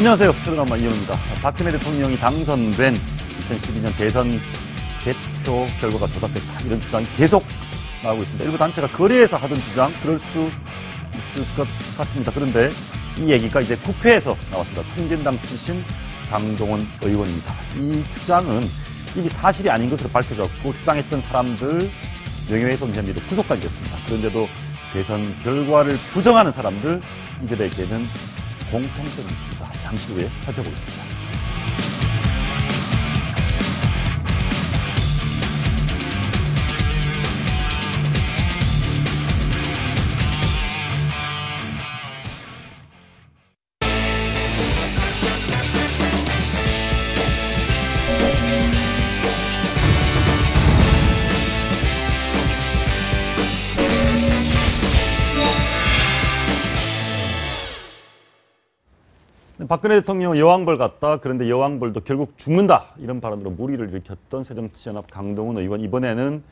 안녕하세요. 트루먼 이현우입니다. 박근혜 대통령이 당선된 2012년 대선 개표 결과가 조작됐다. 이런 주장이 계속 나오고 있습니다. 일부 단체가 거리에서 하던 주장, 그럴 수 있을 것 같습니다. 그런데 이 얘기가 이제 국회에서 나왔습니다. 통진당 출신 강동원 의원입니다. 이 주장은 이미 사실이 아닌 것으로 밝혀졌고 주장했던 사람들 명예훼손 혐의로 구속까지 됐습니다. 그런데도 대선 결과를 부정하는 사람들, 이들에게는 공통점이 있습니다. 잠시 후에 살펴보겠습니다. 박근혜 대통령은 여왕벌 같다. 그런데 여왕벌도 결국 죽는다. 이런 발언으로 물의를 일으켰던 새정치연합 강동원 의원, 이번에는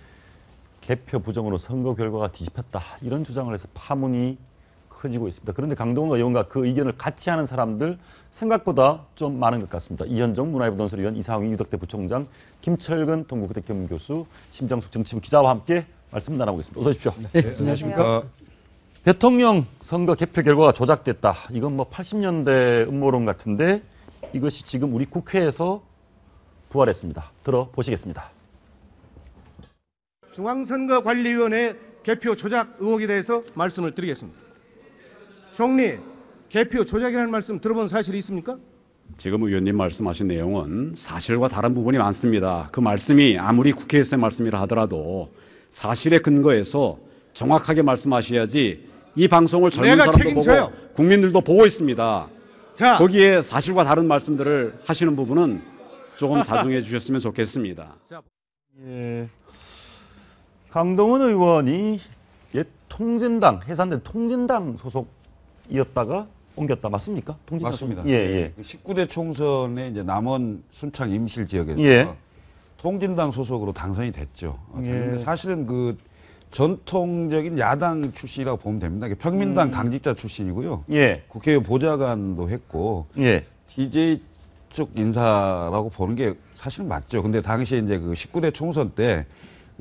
개표 부정으로 선거 결과가 뒤집혔다. 이런 주장을 해서 파문이 커지고 있습니다. 그런데 강동원 의원과 그 의견을 같이 하는 사람들 생각보다 좀 많은 것 같습니다. 이현정 문화일보 논설위원, 이상희 유덕대 부총장, 김철근 동국대 겸임교수, 심정숙 정치부 기자와 함께 말씀 나눠보겠습니다. 어서 오십시오. 네, 안녕하십니까. 대통령 선거 개표 결과가 조작됐다. 이건 뭐 80년대 음모론 같은데 이것이 지금 우리 국회에서 부활했습니다. 들어보시겠습니다. 중앙선거관리위원회 개표 조작 의혹에 대해서 말씀을 드리겠습니다. 총리, 개표 조작이라는 말씀 들어본 사실이 있습니까? 지금 의원님 말씀하신 내용은 사실과 다른 부분이 많습니다. 그 말씀이 아무리 국회에서의 말씀이라 하더라도 사실에 근거해서 정확하게 말씀하셔야지 이 방송을 젊은 사람도 책임져요. 보고 국민들도 보고 있습니다. 자, 거기에 사실과 다른 말씀들을 하시는 부분은 조금 자중해 주셨으면 좋겠습니다. 예. 강동원 의원이 옛 통진당, 해산된 통진당 소속이었다가 옮겼다. 맞습니까? 통진당 맞습니다. 소속. 예, 예. 19대 총선에 이제 남원 순창 임실 지역에서 예. 통진당 소속으로 당선이 됐죠. 예. 근데 사실은 그 전통적인 야당 출신이라고 보면 됩니다. 평민당 당직자 출신이고요. 예. 국회의원 보좌관도 했고, 예. DJ 쪽 인사라고 보는 게 사실 맞죠. 근데 당시에 이제 그 19대 총선 때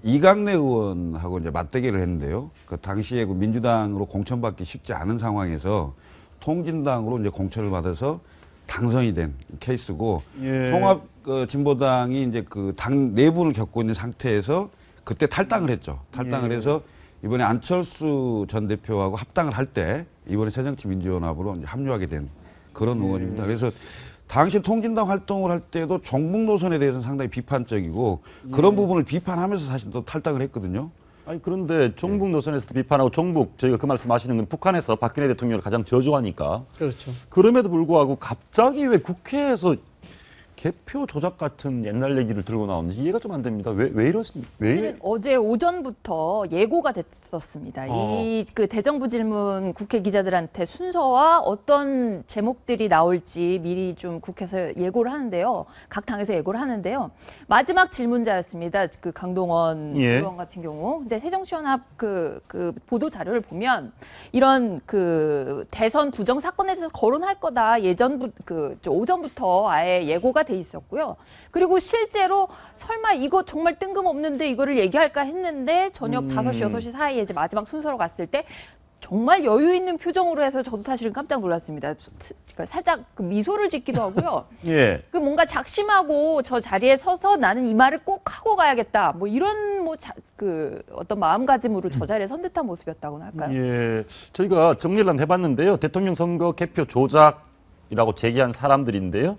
이강래 의원하고 이제 맞대결을 했는데요. 그 당시에 그 민주당으로 공천받기 쉽지 않은 상황에서 통진당으로 이제 공천을 받아서 당선이 된 케이스고, 예. 통합 진보당이 이제 그 당 내분을 겪고 있는 상태에서 그때 탈당을 했죠. 탈당을 예. 해서 이번에 안철수 전 대표하고 합당을 할 때 이번에 새정치민주연합으로 이제 합류하게 된 그런 의원입니다. 그래서 당시 통진당 활동을 할 때도 종북 노선에 대해서는 상당히 비판적이고 그런 부분을 비판하면서 사실 또 탈당을 했거든요. 아니 그런데 종북 노선에서도 비판하고 종북, 저희가 그 말씀하시는 건 북한에서 박근혜 대통령을 가장 저주하니까. 그렇죠. 그럼에도 불구하고 갑자기 왜 국회에서 개표 조작 같은 옛날 얘기를 들고 나오는지 이해가 좀 안 됩니다. 왜 이렇습니까? 왜? 어제 오전부터 예고가 됐었습니다. 이 그 대정부 질문 국회 기자들한테 순서와 어떤 제목들이 나올지 미리 좀 국회에서 예고를 하는데요. 각 당에서 예고를 하는데요. 마지막 질문자였습니다. 그 강동원 예. 의원 같은 경우. 근데 새정치연합 그 보도 자료를 보면 이런 그 대선 부정 사건에 대해서 거론할 거다. 오전부터 아예 예고가 돼 있었고요. 그리고 실제로 설마 이거 정말 뜬금없는데 이거를 얘기할까 했는데 저녁 5시, 6시 사이에 이제 마지막 순서로 갔을 때 정말 여유 있는 표정으로 해서 저도 사실은 깜짝 놀랐습니다. 살짝 그 미소를 짓기도 하고요. 예. 그 뭔가 작심하고 저 자리에 서서 나는 이 말을 꼭 하고 가야겠다. 뭐 이런 그 어떤 마음가짐으로 저 자리에 선 듯한 모습이었다고나 할까요? 예. 저희가 정리를 한번 해봤는데요. 대통령 선거 개표 조작이라고 제기한 사람들인데요.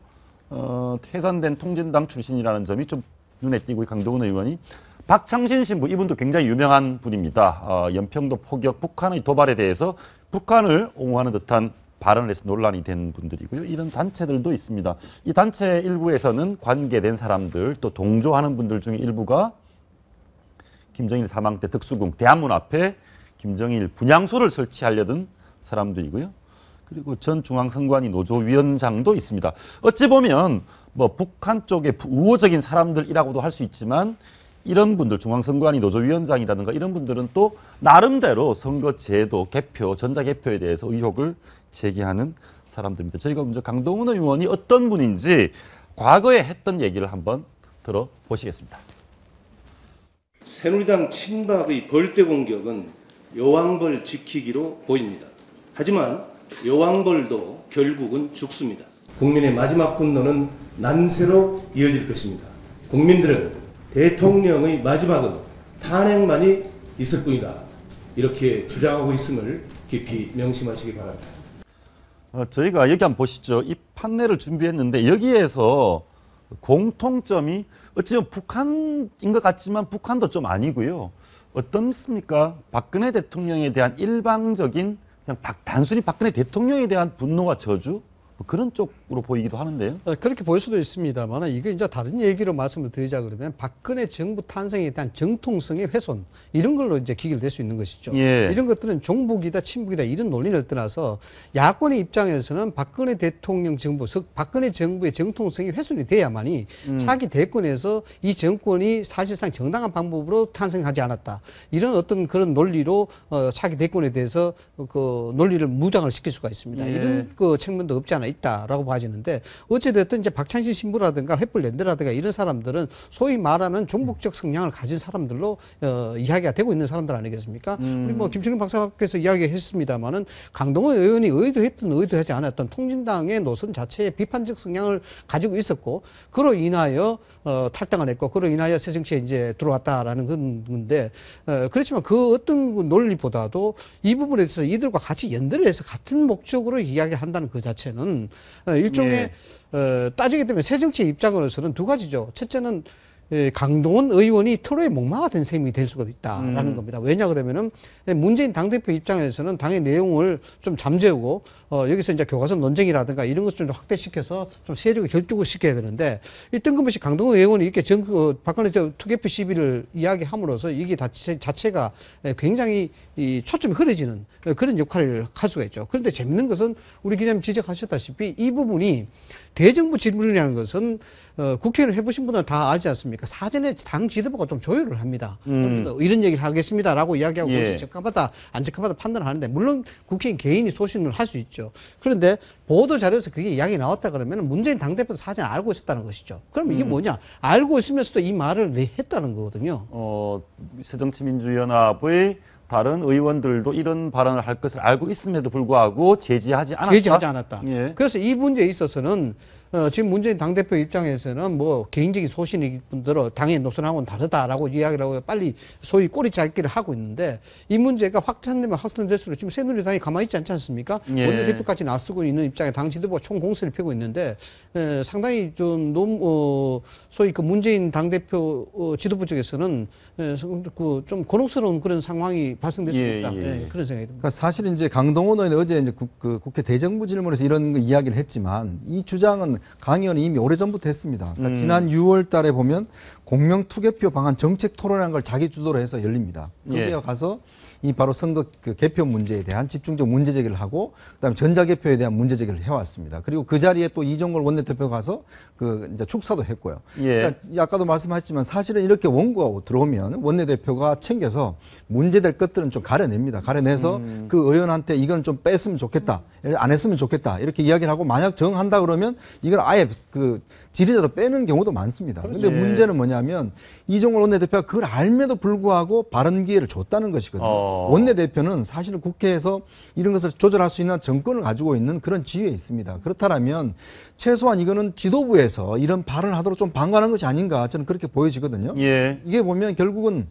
해산된 통진당 출신이라는 점이 좀 눈에 띄고, 강동원 의원이 박창신 신부, 이분도 굉장히 유명한 분입니다. 연평도 포격, 북한의 도발에 대해서 북한을 옹호하는 듯한 발언을 해서 논란이 된 분들이고요. 이런 단체들도 있습니다. 이 단체 일부에서는 관계된 사람들, 또 동조하는 분들 중에 일부가 김정일 사망 때 덕수궁 대한문 앞에 김정일 분향소를 설치하려던 사람들이고요. 그리고 전 중앙선관위 노조위원장도 있습니다. 어찌 보면 뭐 북한 쪽의 우호적인 사람들이라고도 할 수 있지만 이런 분들, 중앙선관위 노조위원장이라든가 이런 분들은 또 나름대로 선거제도 개표, 전자개표에 대해서 의혹을 제기하는 사람들입니다. 저희가 먼저 강동원 의원이 어떤 분인지 과거에 했던 얘기를 한번 들어보시겠습니다. 새누리당 친박의 벌떼 공격은 여왕벌 지키기로 보입니다. 하지만 여왕벌도 결국은 죽습니다. 국민의 마지막 분노는 난세로 이어질 것입니다. 국민들은 대통령의 마지막은 탄핵만이 있을 뿐이다. 이렇게 주장하고 있음을 깊이 명심하시기 바랍니다. 저희가 여기 한번 보시죠. 이 판넬을 준비했는데 여기에서 공통점이 어찌보면 북한인 것 같지만 북한도 좀 아니고요. 어떻습니까? 박근혜 대통령에 대한 일방적인 그냥 단순히 박근혜 대통령에 대한 분노와 저주? 뭐 그런 쪽으로 보이기도 하는데요. 그렇게 보일 수도 있습니다만 이게 이제 다른 얘기로 말씀을 드리자 그러면 박근혜 정부 탄생에 대한 정통성의 훼손 이런 걸로 이제 귀결될 수 있는 것이죠. 예. 이런 것들은 종북이다 친북이다 이런 논리를 떠나서 야권의 입장에서는 박근혜 대통령 정부, 즉 박근혜 정부의 정통성이 훼손이 돼야만이 차기 대권에서 이 정권이 사실상 정당한 방법으로 탄생하지 않았다. 이런 어떤 그런 논리로 차기 대권에 대해서 그 논리를 무장을 시킬 수가 있습니다. 예. 이런 그 측면도 없지 않아 있다라고 봐지는데 어찌됐든 이제 박찬신 신부라든가 횃불랜드라든가 이런 사람들은 소위 말하는 종북적 성향을 가진 사람들로 이야기가 되고 있는 사람들 아니겠습니까? 우리 뭐 김철민 박사께서 이야기했습니다만은 강동원 의원이 의도했든 의도하지 않았던 통진당의 노선 자체에 비판적 성향을 가지고 있었고 그로 인하여 탈당을 했고 그로 인하여 새정치에 이제 들어왔다라는 건데 그렇지만 그 어떤 논리보다도 이 부분에 있어서 이들과 같이 연대를 해서 같은 목적으로 이야기한다는 그 자체는 일종의 따지게 되면 새정치의 입장으로서는 두 가지죠. 첫째는 강동원 의원이 토로의 목마가 된 셈이 될 수가 있다라는 겁니다. 왜냐 그러면은 문재인 당대표 입장에서는 당의 내용을 좀 잠재우고 여기서 이제 교과서 논쟁이라든가 이런 것을 좀 확대시켜서 좀 세력을 결집을 시켜야 되는데 이 뜬금없이 강동원 의원이 이렇게 박근혜 투개표 시비를 이야기함으로써 이게 자체가 굉장히 이 초점이 흐려지는 그런 역할을 할 수가 있죠. 그런데 재밌는 것은 우리 기자님 지적하셨다시피 이 부분이 대정부 질문이라는 것은 국회의원 해보신 분들은 다 알지 않습니까? 사전에 당 지도부가 좀 조율을 합니다. 이런 얘기를 하겠습니다라고 이야기하고 예. 적합하다 안 적합하다 판단을 하는데 물론 국회의원 개인이 소신을 할 수 있죠. 그런데 보도 자료에서 그게 이야기 나왔다 그러면 문재인 당대표도 사전에 알고 있었다는 것이죠. 그럼 이게 뭐냐? 알고 있으면서도 이 말을 했다는 거거든요. 새정치민주연합의 다른 의원들도 이런 발언을 할 것을 알고 있음에도 불구하고 제지하지 않았다. 제지하지 않았다. 예. 그래서 이 문제에 있어서는 지금 문재인 당대표 입장에서는 뭐 개인적인 소신이 분들어 당의 노선하고는 다르다라고 이야기를 하고 빨리 소위 꼬리 잡기를 하고 있는데 이 문제가 확산되면 확산될수록 지금 새누리당이 가만히 있지 않지 않습니까? 예. 원내대표까지 나서고 있는 입장에 당 지도부가 총공세를 펴고 있는데 상당히 좀 소위 그 문재인 당대표 지도부 쪽에서는 그 좀 곤혹스러운 그런 상황이 발생될 수 예, 있다. 예. 그런 생각이 듭니다. 그러니까 사실 이제 강동원 의원이 어제 이제 국회 대정부 질문에서 이런 거 이야기를 했지만 이 주장은 강 의원이 이미 오래전부터 했습니다. 그러니까 지난 6월 달에 보면 공명 투개표 방안 정책 토론이라는 걸 자기 주도로 해서 열립니다. 거기에 예. 가서 이 바로 선거 그 개표 문제에 대한 집중적 문제 제기를 하고 그다음에 전자개표에 대한 문제 제기를 해왔습니다. 그리고 그 자리에 또 이종걸 원내대표가 가서 그 이제 축사도 했고요. 예. 그러니까 아까도 말씀하셨지만 사실은 이렇게 원고가 들어오면 원내대표가 챙겨서 문제될 것들은 좀 가려냅니다. 가려내서 그 의원한테 이건 좀 뺐으면 좋겠다, 안 했으면 좋겠다 이렇게 이야기를 하고 만약 정한다 그러면 이걸 아예 그 지리자로 빼는 경우도 많습니다. 그런데 예. 문제는 뭐냐면 이종걸 원내대표가 그걸 알면도 불구하고 발언 기회를 줬다는 것이거든요. 원내대표는 사실은 국회에서 이런 것을 조절할 수 있는 정권을 가지고 있는 그런 지위에 있습니다. 그렇다면 최소한 이거는 지도부에서 이런 발언을 하도록 좀 방관한 것이 아닌가 저는 그렇게 보여지거든요. 예. 이게 보면 결국은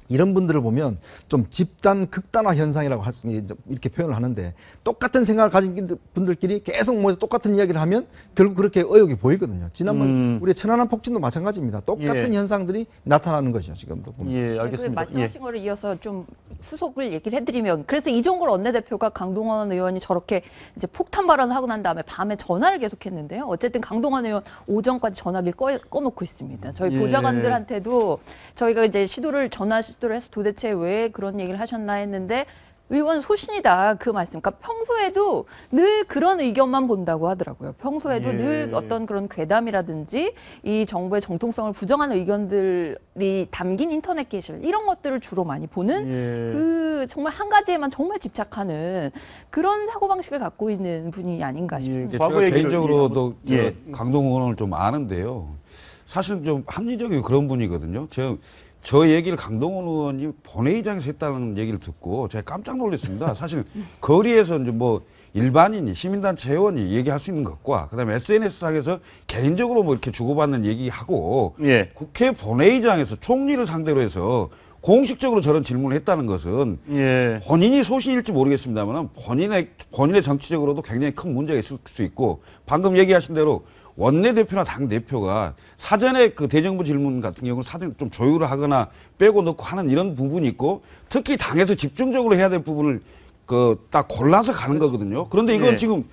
이런 분들을 보면 좀 집단 극단화 현상이라고 이렇게 표현을 하는데 똑같은 생각을 가진 분들끼리 계속 모여서 똑같은 이야기를 하면 결국 그렇게 의욕이 보이거든요. 지난번 우리 천안함 폭진도 마찬가지입니다. 똑같은 예. 현상들이 나타나는 거죠. 지금도 보면. 예, 알겠습니다. 그 말씀하신 거를 이어서 좀 후속을 얘기를 해드리면 그래서 이종걸 원내대표가 강동원 의원이 저렇게 이제 폭탄 발언을 하고 난 다음에 밤에 전화를 계속했는데요. 어쨌든 강동원 의원 오전까지 전화기를 꺼놓고 있습니다. 저희 예. 보좌관들한테도 저희가 이제 전화 시도를 해서 도대체 왜 그런 얘기를 하셨나 했는데 의원 소신이다 그 말씀. 그러니까 평소에도 늘 그런 의견만 본다고 하더라고요. 평소에도 예. 늘 어떤 그런 괴담이라든지 이 정부의 정통성을 부정하는 의견들이 담긴 인터넷 게시글 이런 것들을 주로 많이 보는 예. 그 정말 한 가지에만 정말 집착하는 그런 사고방식을 갖고 있는 분이 아닌가 싶습니다. 예, 제가 과거 얘기를 개인적으로도 예. 강동원 의원을 좀 아는데요. 사실 좀 합리적인 그런 분이거든요. 저 얘기를 강동원 의원이 본회의장에서 했다는 얘기를 듣고 제가 깜짝 놀랐습니다. 사실 거리에서 이제 뭐 일반인이 시민단체 회원이 얘기할 수 있는 것과 그다음에 SNS상에서 개인적으로 뭐 이렇게 주고받는 얘기하고 예. 국회 본회의장에서 총리를 상대로 해서 공식적으로 저런 질문을 했다는 것은 예. 본인이 소신일지 모르겠습니다만 본인의 정치적으로도 굉장히 큰 문제가 있을 수 있고 방금 얘기하신 대로 원내대표나 당대표가 사전에 그 대정부 질문 같은 경우는 사전 좀 조율을 하거나 빼고 넣고 하는 이런 부분이 있고 특히 당에서 집중적으로 해야 될 부분을 딱 골라서 가는 거거든요. 그런데 이건 예. 지금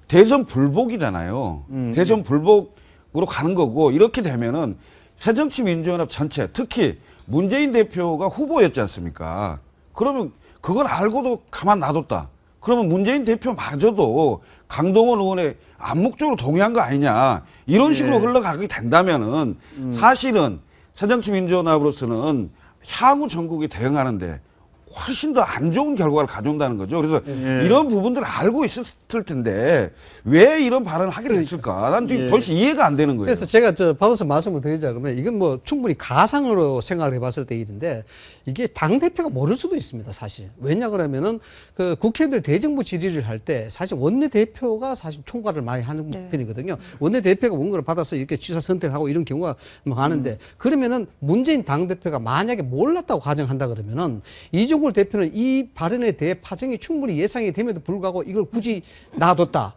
대선 불복이잖아요. 대선 불복으로 가는 거고 이렇게 되면은 새정치민주연합 전체 특히 문재인 대표가 후보였지 않습니까? 그러면 그걸 알고도 가만 놔뒀다. 그러면 문재인 대표마저도 강동원 의원의 암묵적으로 동의한 거 아니냐. 이런 식으로 예. 흘러가게 된다면은 사실은 새정치민주연합으로서는 향후 전국에 대응하는데 훨씬 더 안 좋은 결과를 가져온다는 거죠. 그래서 예. 이런 부분들을 알고 있었을 텐데 왜 이런 발언을 하게 됐을까? 난 지금 예. 도대체 이해가 안 되는 거예요. 그래서 제가 받아서 말씀을 드리자면 이건 뭐 충분히 가상으로 생각을 해봤을 때 일인데 이게 당대표가 모를 수도 있습니다, 사실. 왜냐 그러면은 그 국회의원들 대정부 질의를 할 때 사실 원내대표가 사실 총괄을 많이 하는 네. 편이거든요. 원내대표가 원고를 받아서 이렇게 취사 선택하고 이런 경우가 많은데 그러면은 문재인 당대표가 만약에 몰랐다고 가정한다 그러면은 이종걸 대표는 이 발언에 대해 파장이 충분히 예상이 됨에도 불구하고 이걸 굳이 놔뒀다.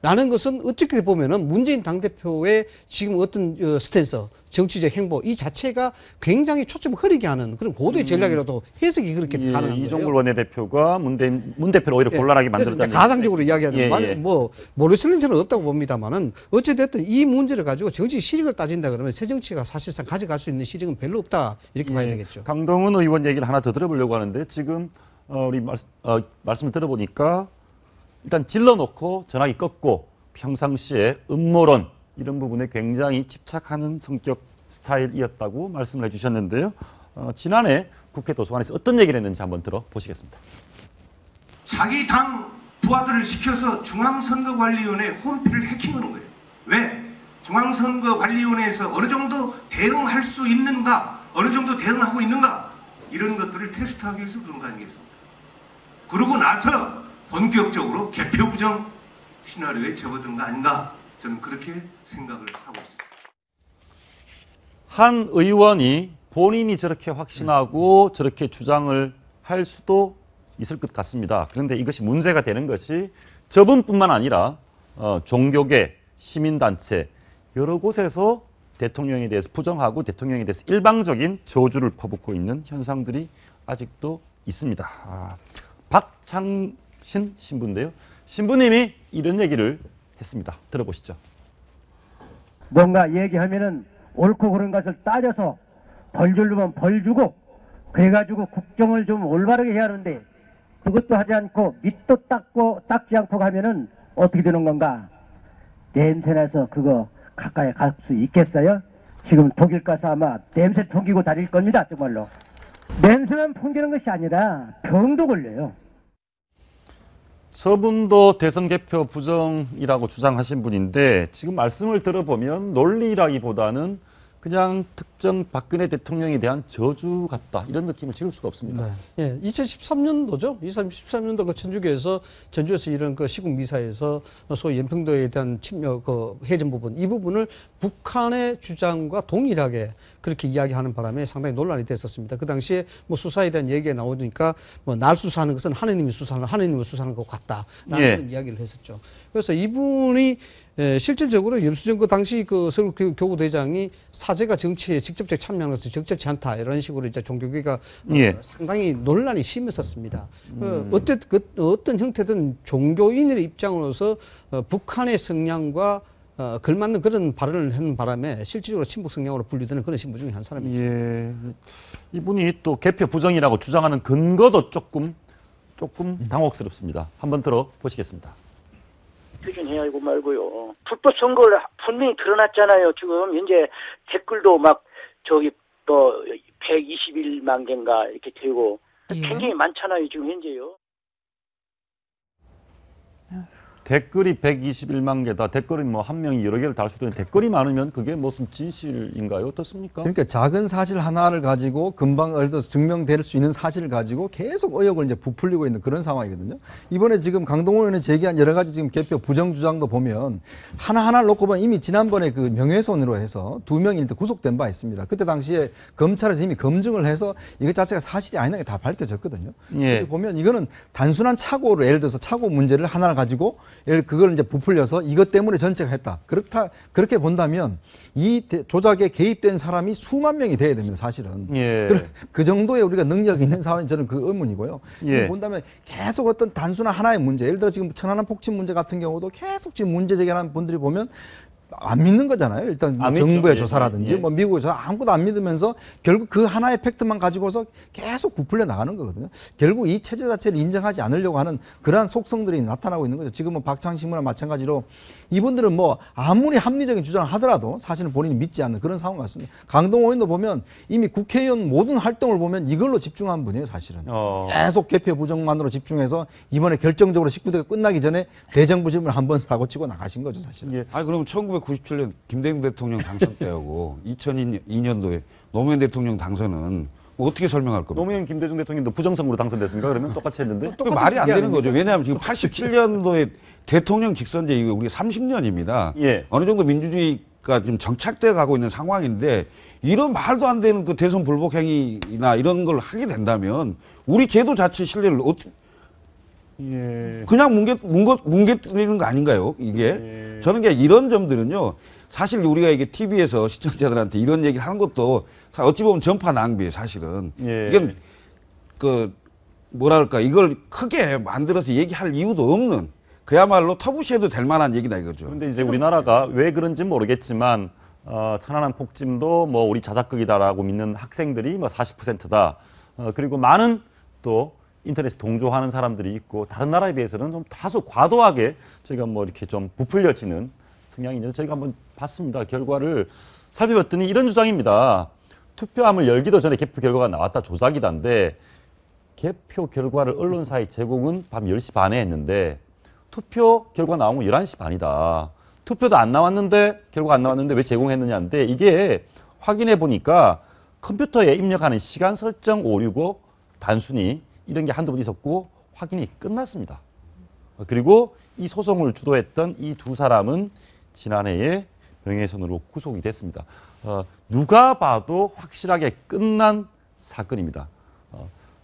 라는 것은 어떻게 보면은 문재인 당대표의 지금 어떤 스탠스, 정치적 행보 이 자체가 굉장히 초점을 흐리게 하는 그런 고도의 전략이라도 해석이 그렇게 예, 가능한 거예요. 이종걸 원내대표가 문 대표를 오히려 예. 곤란하게 그래서 만들었다는 이제 가상적으로 이야기하자면 예, 만약 예. 뭐 모르시는 저는 없다고 봅니다만은 어찌됐든 이 문제를 가지고 정치 실익을 따진다 그러면 새 정치가 사실상 가져갈 수 있는 실익은 별로 없다 이렇게 봐야 예, 되겠죠. 강동원 의원 얘기를 하나 더 들어보려고 하는데 지금 우리 말씀을 들어보니까 일단 질러놓고 전화기 껐고 평상시에 음모론 이런 부분에 굉장히 집착하는 성격 스타일이었다고 말씀을 해주셨는데요. 지난해 국회 도서관에서 어떤 얘기를 했는지 한번 들어보시겠습니다. 자기 당 부하들을 시켜서 중앙선거관리위원회 홈페이지를 해킹하는 거예요. 왜? 중앙선거관리위원회에서 어느 정도 대응할 수 있는가, 어느 정도 대응하고 있는가 이런 것들을 테스트하기 위해서 그런 거 아니겠습니까? 그러고 나서 본격적으로 개표 부정 시나리오에 접어든 거 아닌가 저는 그렇게 생각을 하고 있습니다. 한 의원이 본인이 저렇게 확신하고 저렇게 주장을 할 수도 있을 것 같습니다. 그런데 이것이 문제가 되는 것이 저분뿐만 아니라 종교계, 시민단체 여러 곳에서 대통령에 대해서 부정하고 대통령에 대해서 일방적인 저주를 퍼붓고 있는 현상들이 아직도 있습니다. 박창신 신부인데요. 신부님이 이런 얘기를 했습니다. 들어보시죠. 뭔가 얘기하면은 옳고 그른 것을 따져서 벌 주려면 벌 주고 그래가지고 국정을 좀 올바르게 해야 하는데 그것도 하지 않고 밑도 닦지 않고 가면은 어떻게 되는 건가? 냄새나서 그거 가까이 갈 수 있겠어요? 지금 독일 가서 아마 냄새 풍기고 다닐 겁니다, 정말로. 냄새만 풍기는 것이 아니라 병도 걸려요. 저분도 대선 개표 부정이라고 주장하신 분인데 지금 말씀을 들어보면 논리라기보다는 그냥 특정 박근혜 대통령에 대한 저주 같다 이런 느낌을 지울 수가 없습니다. 예, 2013년도죠. 2013년도 그 전주에서 이런 그 시국 미사에서 소위 연평도에 대한 침략 그 해전 부분 이 부분을 북한의 주장과 동일하게 그렇게 이야기하는 바람에 상당히 논란이 됐었습니다. 그 당시에 뭐 수사에 대한 얘기가 나오니까 뭐 날 수사하는 것은 하느님을 수사하는 것 같다라는 예. 그런 이야기를 했었죠. 그래서 이분이 실질적으로 염수정 그 당시 그 서울교구대장이 사제가 정치에 직접적 참여하면서 적절치 않다 이런 식으로 이제 종교계가 예. 상당히 논란이 심했었습니다. 어떤 형태든 종교인의 입장으로서 북한의 성향과 걸맞는 그런 발언을 하는 바람에 실질적으로 친북 성향으로 분류되는 그런 신부 중에 한 사람이죠. 예. 이분이 또 개표 부정이라고 주장하는 근거도 조금 조금 당혹스럽습니다. 한번 들어보시겠습니다. 표준해야 이거 말고요. 불법 선거를 분명히 드러났잖아요. 지금 현재 댓글도 막 저기 뭐 121만 개인가 이렇게 되고 굉장히 많잖아요. 지금 현재요. 댓글이 121만 개다. 댓글이 뭐 한 명이 여러 개를 달 수도 있는데 댓글이 많으면 그게 무슨 진실인가요? 어떻습니까? 그러니까 작은 사실 하나를 가지고 금방 예를 들어서 증명될 수 있는 사실을 가지고 계속 의혹을 이제 부풀리고 있는 그런 상황이거든요. 이번에 지금 강동원 의원이 제기한 여러 가지 지금 개표 부정 주장도 보면 하나하나를 놓고 보면 이미 지난번에 그 명예훼손으로 해서 2명이 일단 구속된 바 있습니다. 그때 당시에 검찰에서 이미 검증을 해서 이것 자체가 사실이 아니라는 게 다 밝혀졌거든요. 예. 보면 이거는 단순한 착오를 예를 들어서 착오 문제를 하나를 가지고 그걸 이제 부풀려서 이것 때문에 전체가 했다. 그렇게 본다면 이 조작에 개입된 사람이 수만 명이 돼야 됩니다, 사실은. 예. 그 정도의 우리가 능력이 있는 사람이 저는 그 의문이고요. 예. 지금 본다면 계속 어떤 단순한 하나의 문제, 예를 들어 지금 천안함 폭침 문제 같은 경우도 계속 지금 문제 제기하는 분들이 보면 안 믿는 거잖아요. 일단 뭐 정부의 조사라든지 뭐 미국의 조사 아무것도 안 믿으면서 결국 그 하나의 팩트만 가지고서 계속 부풀려 나가는 거거든요. 결국 이 체제 자체를 인정하지 않으려고 하는 그러한 속성들이 나타나고 있는 거죠. 지금 뭐 박창신문과 마찬가지로 이분들은 뭐 아무리 합리적인 주장을 하더라도 사실은 본인이 믿지 않는 그런 상황 같습니다. 강동원 의원도 보면 이미 국회의원 모든 활동을 보면 이걸로 집중한 분이에요, 사실은. 계속 개표 부정만으로 집중해서 이번에 결정적으로 19대가 끝나기 전에 대정부 질문을 한번 사고 치고 나가신 거죠, 사실은. 예. 아니 그럼 1997년 김대중 대통령 당선 때하고 2002년도에 노무현 대통령 당선은 뭐 어떻게 설명할 겁니까? 노무현 김대중 대통령도 부정선거로 당선됐습니까? 그러면 똑같이 했는데? 그 말이 안 되는 거죠. 왜냐하면 지금 87년도에 대통령 직선제 이후에 우리 30년입니다. 예. 어느 정도 민주주의가 지금 정착돼 가고 있는 상황인데 이런 말도 안 되는 그 대선 불복 행위나 이런 걸 하게 된다면 우리 제도 자체 신뢰를 어떻게 예. 그냥 뭉개뜨리는 거 아닌가요? 이게 예. 저는 그냥 이런 점들은요. 사실 우리가 이게 TV에서 시청자들한테 이런 얘기를 하는 것도 어찌 보면 전파 낭비예요, 사실은. 예. 이건 뭐랄까 이걸 크게 만들어서 얘기할 이유도 없는 그야말로 터부시해도 될 만한 얘기다 이거죠. 그런데 이제 우리나라가 왜 그런지 모르겠지만 천안함 폭침도 뭐 우리 자작극이다라고 믿는 학생들이 뭐 40%다. 그리고 많은 또 인터넷에 동조하는 사람들이 있고 다른 나라에 비해서는 좀 다소 과도하게 저희가 뭐 이렇게 좀 부풀려지는 성향이 있는데 저희가 한번 봤습니다. 결과를 살펴봤더니 이런 주장입니다. 투표함을 열기도 전에 개표 결과가 나왔다 조작이다인데 개표 결과를 언론사에 제공은 밤 10시 반에 했는데 투표 결과 나온 건 11시 반이다. 투표도 안 나왔는데 결과가 안 나왔는데 왜 제공했느냐인데 이게 확인해 보니까 컴퓨터에 입력하는 시간 설정 오류고 단순히 이런 게 한두 번 있었고 확인이 끝났습니다. 그리고 이 소송을 주도했던 이 두 사람은 지난해에 명예훼손으로 구속이 됐습니다. 누가 봐도 확실하게 끝난 사건입니다.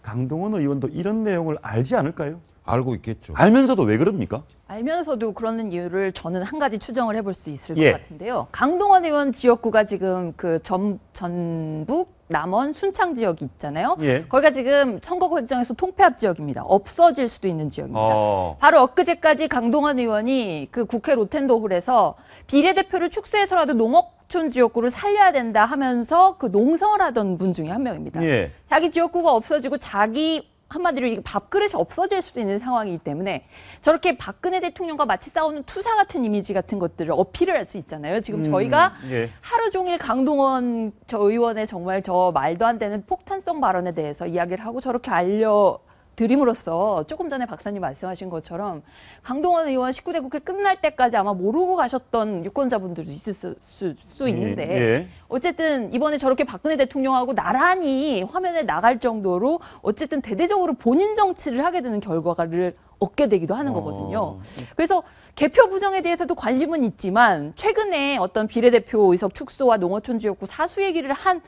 강동원 의원도 이런 내용을 알지 않을까요? 알고 있겠죠. 알면서도 왜 그럽니까? 알면서도 그러는 이유를 저는 한 가지 추정을 해볼 수 있을 예. 것 같은데요. 강동원 의원 지역구가 지금 그 전북, 남원, 순창 지역이 있잖아요. 예. 거기가 지금 선거 과정에서 통폐합 지역입니다. 없어질 수도 있는 지역입니다. 바로 엊그제까지 강동원 의원이 그 국회 로텐도홀에서 비례대표를 축소해서라도 농어촌 지역구를 살려야 된다 하면서 그 농성을 하던 분 중에 한 명입니다. 예. 자기 지역구가 없어지고 자기 한마디로 이게 밥그릇이 없어질 수도 있는 상황이기 때문에 저렇게 박근혜 대통령과 마치 싸우는 투사 같은 이미지 같은 것들을 어필을 할 수 있잖아요. 지금 저희가 예. 하루 종일 강동원 저 의원의 정말 저 말도 안 되는 폭탄성 발언에 대해서 이야기를 하고 저렇게 알려드림으로써 조금 전에 박사님 말씀하신 것처럼 강동원 의원 19대 국회 끝날 때까지 아마 모르고 가셨던 유권자분들도 있을 수 있는데 예. 어쨌든 이번에 저렇게 박근혜 대통령하고 나란히 화면에 나갈 정도로 어쨌든 대대적으로 본인 정치를 하게 되는 결과를 얻게 되기도 하는 거거든요. 그래서 개표 부정에 대해서도 관심은 있지만 최근에 어떤 비례대표 의석 축소와 농어촌 지역구 사수 얘기를 한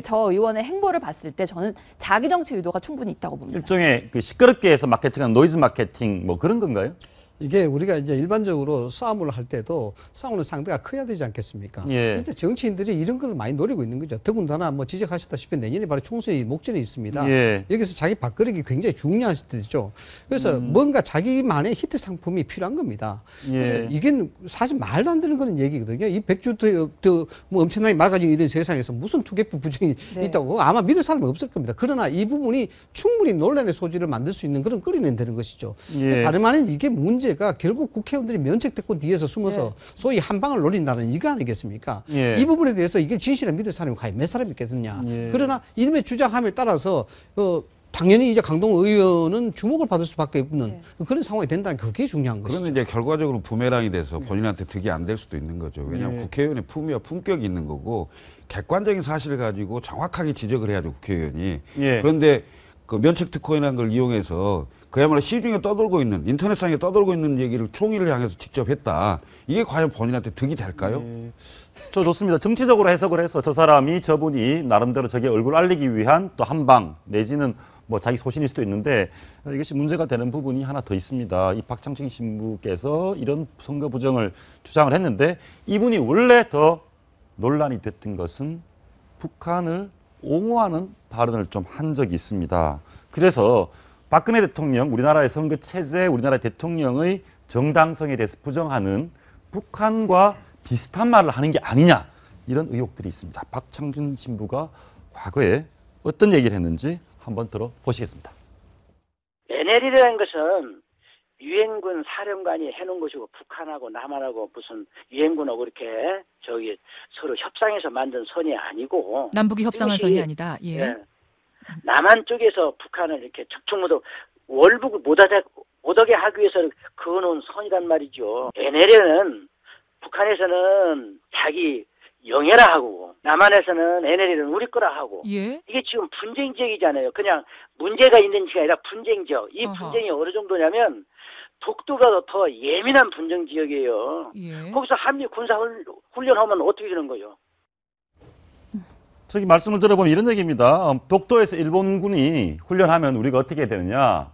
저 의원의 행보를 봤을 때 저는 자기 정치 의도가 충분히 있다고 봅니다. 일종의 그 시끄럽게 해서 마케팅하는 노이즈 마케팅 뭐 그런 건가요? 이게 우리가 이제 일반적으로 싸움을 할 때도 싸우는 상대가 커야 되지 않겠습니까? 예. 이제 정치인들이 이런 걸 많이 노리고 있는 거죠. 더군다나 뭐 지적하셨다시피 내년에 바로 총선이 목전에 있습니다. 예. 여기서 자기 밥그릇이 굉장히 중요한 시대죠. 그래서 뭔가 자기만의 히트 상품이 필요한 겁니다. 그래서 예. 이게 사실 말도 안 되는 그런 얘기거든요. 이 백주 뭐 엄청나게 맑아진 이런 세상에서 무슨 투개표 부정이 네. 있다고 아마 믿을 사람이 없을 겁니다. 그러나 이 부분이 충분히 논란의 소지를 만들 수 있는 그런 끓이면 되는 것이죠. 예. 다름 아닌 이게 문제가 결국 국회의원들이 면책됐고 뒤에서 숨어서 소위 한 방을 노린다는 이거 아니겠습니까? 예. 이 부분에 대해서 이게 진실을 믿을 사람이 과연 몇 사람이 있겠느냐. 예. 그러나 이름의 주장함에 따라서 당연히 이제 강동원 의원은 주목을 받을 수밖에 없는 그런 상황이 된다는 그게 중요한 것이죠. 그러면 이제 결과적으로 부메랑이 돼서 본인한테 득이 안 될 수도 있는 거죠. 왜냐하면 예. 국회의원의 품위와 품격이 있는 거고 객관적인 사실을 가지고 정확하게 지적을 해야죠, 국회의원이. 예. 그런데 그 면책특권이라는 걸 이용해서 그야말로 시중에 떠돌고 있는, 인터넷상에 떠돌고 있는 얘기를 총리를 향해서 직접 했다. 이게 과연 본인한테 득이 될까요? 예. 저 좋습니다. 정치적으로 해석을 해서 저분이 나름대로 저게 얼굴 알리기 위한 또 한 방 내지는 뭐 자기 소신일 수도 있는데 이것이 문제가 되는 부분이 하나 더 있습니다. 이 박창진 신부께서 이런 선거 부정을 주장을 했는데 이분이 원래 더 논란이 됐던 것은 북한을 옹호하는 발언을 좀 한 적이 있습니다. 그래서 박근혜 대통령, 우리나라의 선거 체제, 우리나라 대통령의 정당성에 대해서 부정하는 북한과 비슷한 말을 하는 게 아니냐 이런 의혹들이 있습니다. 박창준 신부가 과거에 어떤 얘기를 했는지 한번 들어보시겠습니다. NL이라는 것은 유엔군 사령관이 해놓은 것이고 북한하고 남한하고 무슨 유엔군하고 이렇게 서로 협상해서 만든 선이 아니고 남북이 협상한 이것이, 선이 아니다. 예. 예. 남한 쪽에서 북한을 이렇게 적충무도 월북을 못하게 하기 위해서 그어놓은 선이란 말이죠. NL에는 북한에서는 자기 영해라 하고 남한에서는 NL에는 우리 거라 하고 예. 이게 지금 분쟁 지역이잖아요. 그냥 문제가 있는 지역이 아니라 분쟁 지역. 이 어허. 분쟁이 어느 정도냐면 독도보다 더 예민한 분쟁 지역이에요. 예. 거기서 한미 군사 훈련하면 어떻게 되는 거예요? 저기 말씀을 들어보면 이런 얘기입니다. 독도에서 일본군이 훈련하면 우리가 어떻게 해야 되느냐.